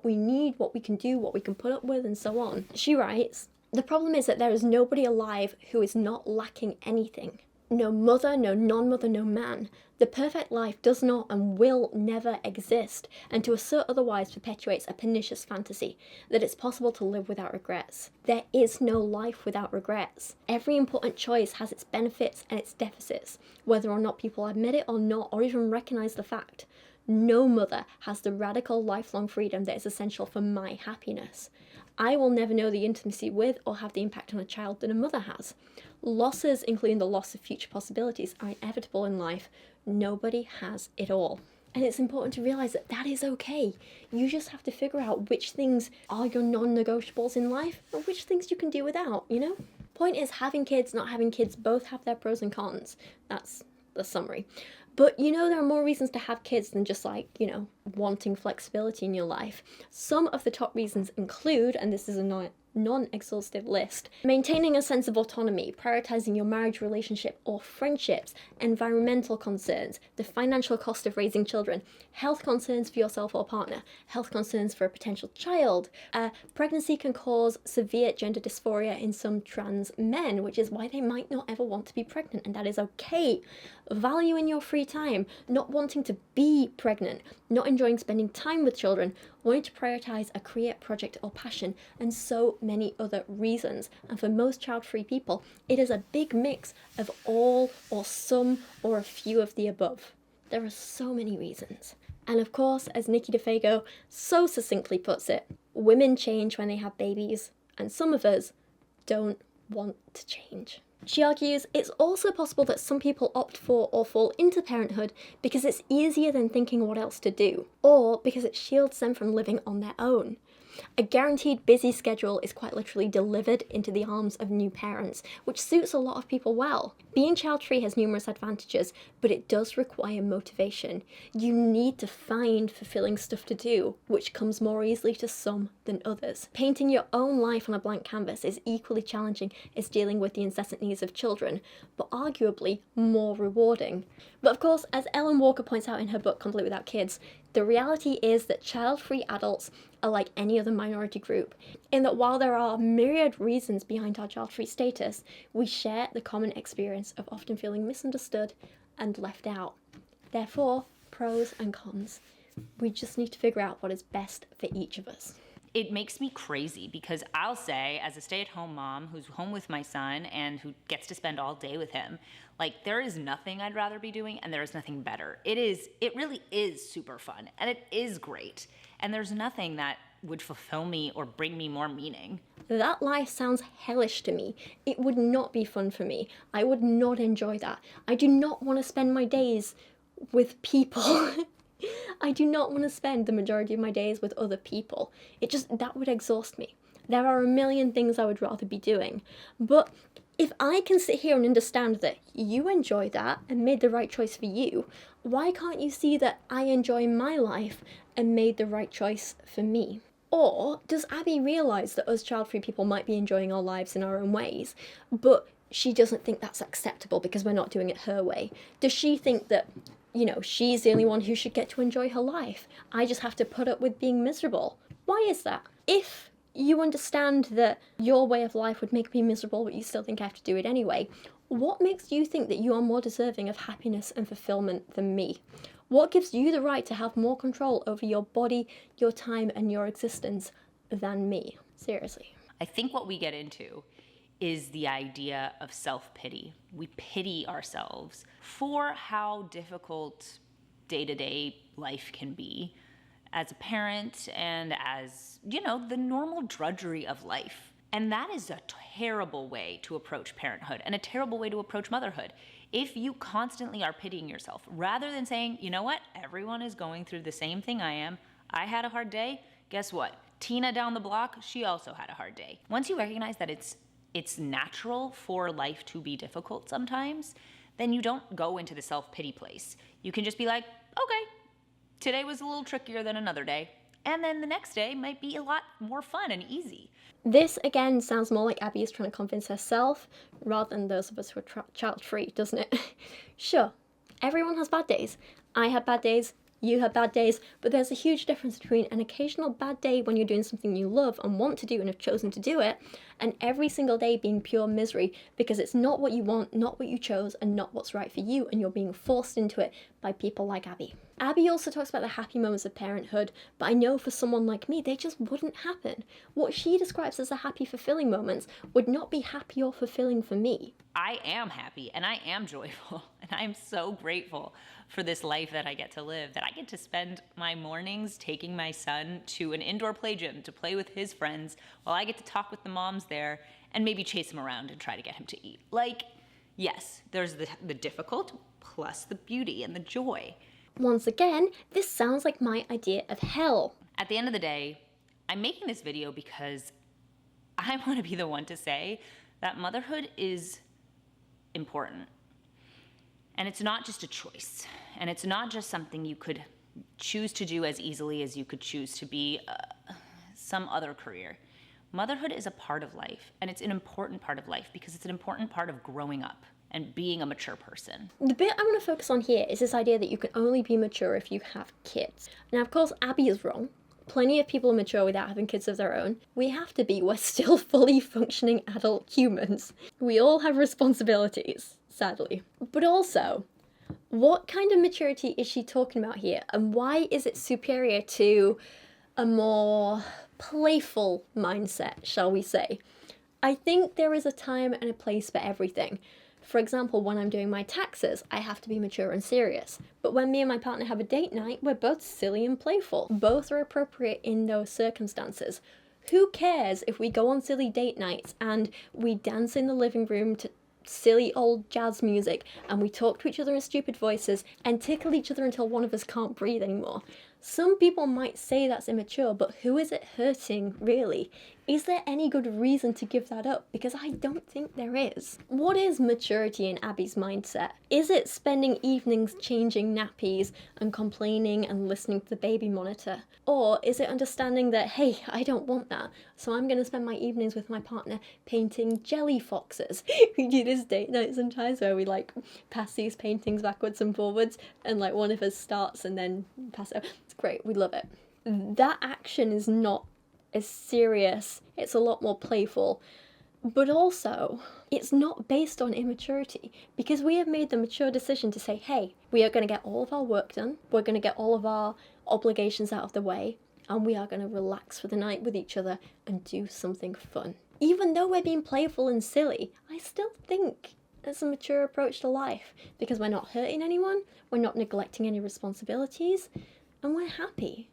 we need, what we can do, what we can put up with, and so on. She writes, "The problem is that there is nobody alive who is not lacking anything. No mother, no non-mother, no man. The perfect life does not and will never exist, and to assert otherwise perpetuates a pernicious fantasy that it's possible to live without regrets. There is no life without regrets. Every important choice has its benefits and its deficits, whether or not people admit it or not, or even recognize the fact. No mother has the radical lifelong freedom that is essential for my happiness. I will never know the intimacy with or have the impact on a child that a mother has. Losses, including the loss of future possibilities, are inevitable in life. Nobody has it all." And it's important to realize that that is okay. You just have to figure out which things are your non-negotiables in life and which things you can do without, you know? Point is, having kids, not having kids, both have their pros and cons. That's the summary. But you know, there are more reasons to have kids than just like, you know, wanting flexibility in your life. Some of the top reasons include, and this is a non-exhaustive list, maintaining a sense of autonomy, prioritizing your marriage, relationship or friendships, environmental concerns, the financial cost of raising children, health concerns for yourself or partner, health concerns for a potential child. Pregnancy can cause severe gender dysphoria in some trans men, which is why they might not ever want to be pregnant, and that is okay. Value in your free time, not wanting to be pregnant, not enjoying spending time with children, wanting to prioritize a career, project or passion, and so many other reasons. And for most child-free people, it is a big mix of all or some or a few of the above. There are so many reasons. And of course, as Nikki DeFago so succinctly puts it, women change when they have babies, and some of us don't want to change. She argues it's also possible that some people opt for or fall into parenthood because it's easier than thinking what else to do, or because it shields them from living on their own. A guaranteed busy schedule is quite literally delivered into the arms of new parents, which suits a lot of people well. Being child-free has numerous advantages, but it does require motivation. You need to find fulfilling stuff to do, which comes more easily to some than others. Painting your own life on a blank canvas is equally challenging as dealing with the incessant needs of children, but arguably more rewarding. But of course, as Ellen Walker points out in her book Complete Without Kids, the reality is that child-free adults are like any other minority group, in that while there are myriad reasons behind our child-free status, we share the common experience of often feeling misunderstood and left out. Therefore, pros and cons. We just need to figure out what is best for each of us. It makes me crazy because I'll say, as a stay-at-home mom who's home with my son and who gets to spend all day with him, like, there is nothing I'd rather be doing and there is nothing better. It really is super fun and it is great. And there's nothing that would fulfill me or bring me more meaning. That life sounds hellish to me. It would not be fun for me. I would not enjoy that. I do not want to spend my days with people. I do not want to spend the majority of my days with other people. That would exhaust me. There are a million things I would rather be doing. But if I can sit here and understand that you enjoy that and made the right choice for you, why can't you see that I enjoy my life and made the right choice for me? Or does Abby realise that us child-free people might be enjoying our lives in our own ways, but she doesn't think that's acceptable because we're not doing it her way? Does she think that, you know, she's the only one who should get to enjoy her life? I just have to put up with being miserable. Why is that? If you understand that your way of life would make me miserable, but you still think I have to do it anyway, what makes you think that you are more deserving of happiness and fulfillment than me? What gives you the right to have more control over your body, your time, and your existence than me? Seriously. I think what we get into is the idea of self-pity. We pity ourselves for how difficult day-to-day life can be as a parent and as, the normal drudgery of life. And that is a terrible way to approach parenthood and a terrible way to approach motherhood. If you constantly are pitying yourself, rather than saying, you know what, everyone is going through the same thing I am. I had a hard day. Guess what? Tina down the block, she also had a hard day. Once you recognize that it's natural for life to be difficult sometimes, then you don't go into the self-pity place. You can just be like, okay, today was a little trickier than another day. And then the next day might be a lot more fun and easy. This, again, sounds more like Abby is trying to convince herself rather than those of us who are child-free, doesn't it? Sure, everyone has bad days. I had bad days, you had bad days, but there's a huge difference between an occasional bad day when you're doing something you love and want to do and have chosen to do it, and every single day being pure misery because it's not what you want, not what you chose, and not what's right for you, and you're being forced into it by people like Abby. Abby also talks about the happy moments of parenthood, but I know for someone like me, they just wouldn't happen. What she describes as the happy, fulfilling moments would not be happy or fulfilling for me. I am happy and I am joyful and I am so grateful for this life that I get to live, that I get to spend my mornings taking my son to an indoor play gym to play with his friends while I get to talk with the moms there and maybe chase him around and try to get him to eat. Like, yes, there's the difficult plus the beauty and the joy. Once again, this sounds like my idea of hell. At the end of the day, I'm making this video because I want to be the one to say that motherhood is important. And it's not just a choice. And it's not just something you could choose to do as easily as you could choose to be some other career. Motherhood is a part of life, and it's an important part of life because it's an important part of growing up and being a mature person. The bit I want to focus on here is this idea that you can only be mature if you have kids. Now, of course, Abby is wrong. Plenty of people are mature without having kids of their own. We have to be. We're still fully functioning adult humans. We all have responsibilities, sadly. But also, what kind of maturity is she talking about here? And why is it superior to a more playful mindset, shall we say? I think there is a time and a place for everything. For example, when I'm doing my taxes, I have to be mature and serious. But when me and my partner have a date night, we're both silly and playful. Both are appropriate in those circumstances. Who cares if we go on silly date nights and we dance in the living room to silly old jazz music and we talk to each other in stupid voices and tickle each other until one of us can't breathe anymore? Some people might say that's immature, but who is it hurting, really? Is there any good reason to give that up? Because I don't think there is. What is maturity in Abby's mindset? Is it spending evenings changing nappies and complaining and listening to the baby monitor? Or is it understanding that, hey, I don't want that, so I'm going to spend my evenings with my partner painting jelly foxes? We do this date night sometimes where we pass these paintings backwards and forwards and one of us starts and then pass it. It's great, we love it. That action is not as serious, it's a lot more playful, but also it's not based on immaturity because we have made the mature decision to say, hey, we are going to get all of our work done, we're going to get all of our obligations out of the way, and we are going to relax for the night with each other and do something fun. Even though we're being playful and silly, I still think it's a mature approach to life because we're not hurting anyone, we're not neglecting any responsibilities, and we're happy.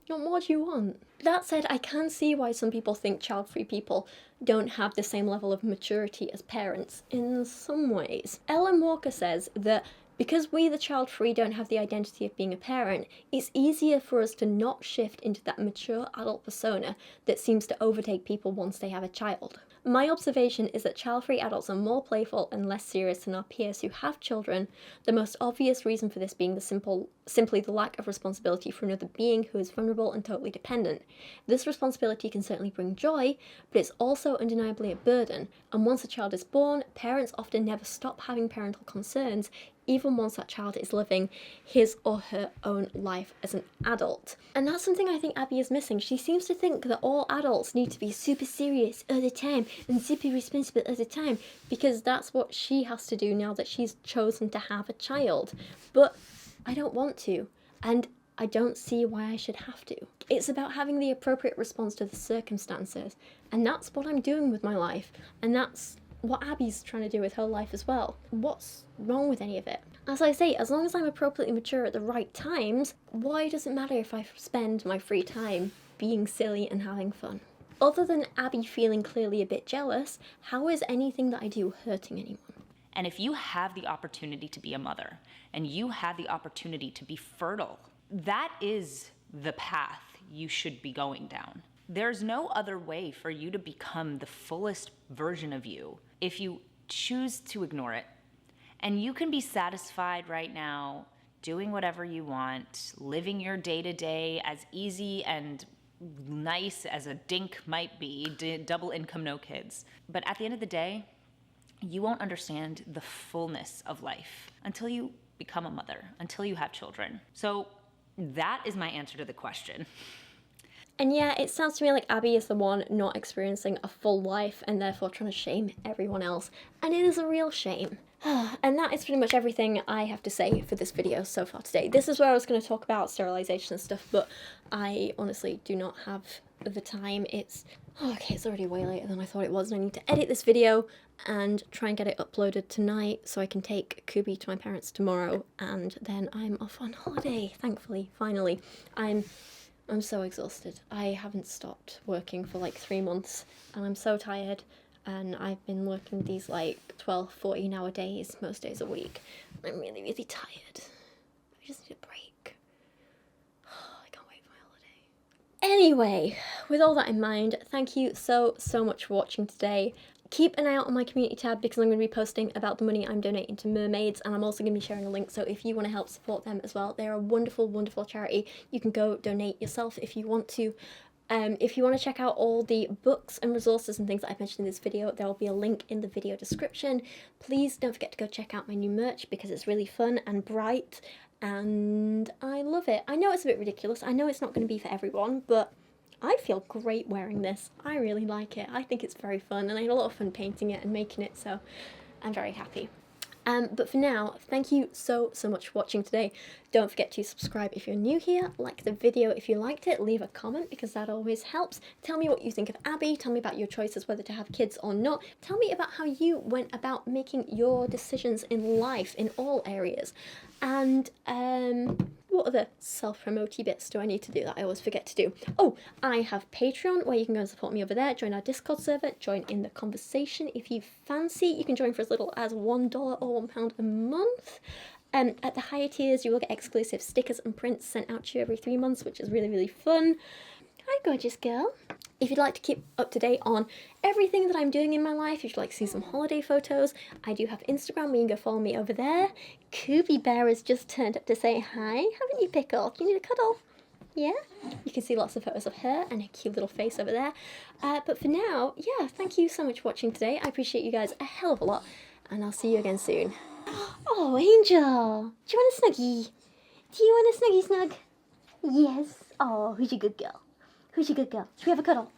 What more do you want? That said, I can see why some people think child-free people don't have the same level of maturity as parents in some ways. Ellen Walker says that because we, the child-free, don't have the identity of being a parent, it's easier for us to not shift into that mature adult persona that seems to overtake people once they have a child. My observation is that child-free adults are more playful and less serious than our peers who have children, the most obvious reason for this being simply the lack of responsibility for another being who is vulnerable and totally dependent. This responsibility can certainly bring joy, but it's also undeniably a burden, and once a child is born, parents often never stop having parental concerns, even once that child is living his or her own life as an adult. And that's something I think Abby is missing. She seems to think that all adults need to be super serious all the time and super responsible all the time because that's what she has to do now that she's chosen to have a child. But I don't want to, and I don't see why I should have to. It's about having the appropriate response to the circumstances, and that's what I'm doing with my life, and that's what Abby's trying to do with her life as well. What's wrong with any of it? As I say, as long as I'm appropriately mature at the right times, why does it matter if I spend my free time being silly and having fun? Other than Abby feeling clearly a bit jealous, how is anything that I do hurting anyone? And if you have the opportunity to be a mother, and you have the opportunity to be fertile, that is the path you should be going down. There's no other way for you to become the fullest version of you if you choose to ignore it. And you can be satisfied right now doing whatever you want, living your day-to-day as easy and nice as a dink might be, double income, no kids. But at the end of the day, you won't understand the fullness of life until you become a mother, until you have children. So that is my answer to the question. And yeah, it sounds to me like Abby is the one not experiencing a full life and therefore trying to shame everyone else. And it is a real shame. And that is pretty much everything I have to say for this video so far today. This is where I was going to talk about sterilization and stuff, but I honestly do not have the time. It's already way later than I thought it was, and I need to edit this video and try and get it uploaded tonight so I can take Kubi to my parents tomorrow, and then I'm off on holiday, thankfully, finally. I'm so exhausted. I haven't stopped working for like 3 months, and I'm so tired. And I've been working these like 12, 14-hour days, most days a week. I'm really, really tired. I just need a break. I can't wait for my holiday. Anyway, with all that in mind, thank you so much for watching today. Keep an eye out on my community tab because I'm going to be posting about the money I'm donating to mermaids, and I'm also going to be sharing a link, so if you want to help support them as well, they're a wonderful, wonderful charity. You can go donate yourself if you want to. If you want to check out all the books and resources and things that I've mentioned in this video, there will be a link in the video description. Please don't forget to go check out my new merch because it's really fun and bright, and I love it. I know it's a bit ridiculous, I know it's not going to be for everyone, but I feel great wearing this. I really like it. I think it's very fun, and I had a lot of fun painting it and making it, so I'm very happy. But for now, thank you so much for watching today. Don't forget to subscribe if you're new here, like the video if you liked it, leave a comment because that always helps. Tell me what you think of Abby, tell me about your choices whether to have kids or not. Tell me about how you went about making your decisions in life in all areas. And what other self-promote-y bits do I need to do that I always forget to do? Oh, I have Patreon where you can go and support me over there, join our Discord server, join in the conversation if you fancy. You can join for as little as $1 or £1 a month. At the higher tiers, you will get exclusive stickers and prints sent out to you every 3 months, which is really, really fun. Hi, gorgeous girl. If you'd like to keep up to date on everything that I'm doing in my life, if you'd like to see some holiday photos, I do have Instagram where you can go follow me over there. Kubi Bear has just turned up to say hi. Haven't you, Pickle? Do you need a cuddle? Yeah? You can see lots of photos of her and her cute little face over there. But for now, yeah, thank you so much for watching today. I appreciate you guys a hell of a lot, and I'll see you again soon. Oh, Angel! Do you want a snuggie? Do you want a snuggie snug? Yes. Oh, who's your good girl? Who's your good girl? Should we have a cuddle?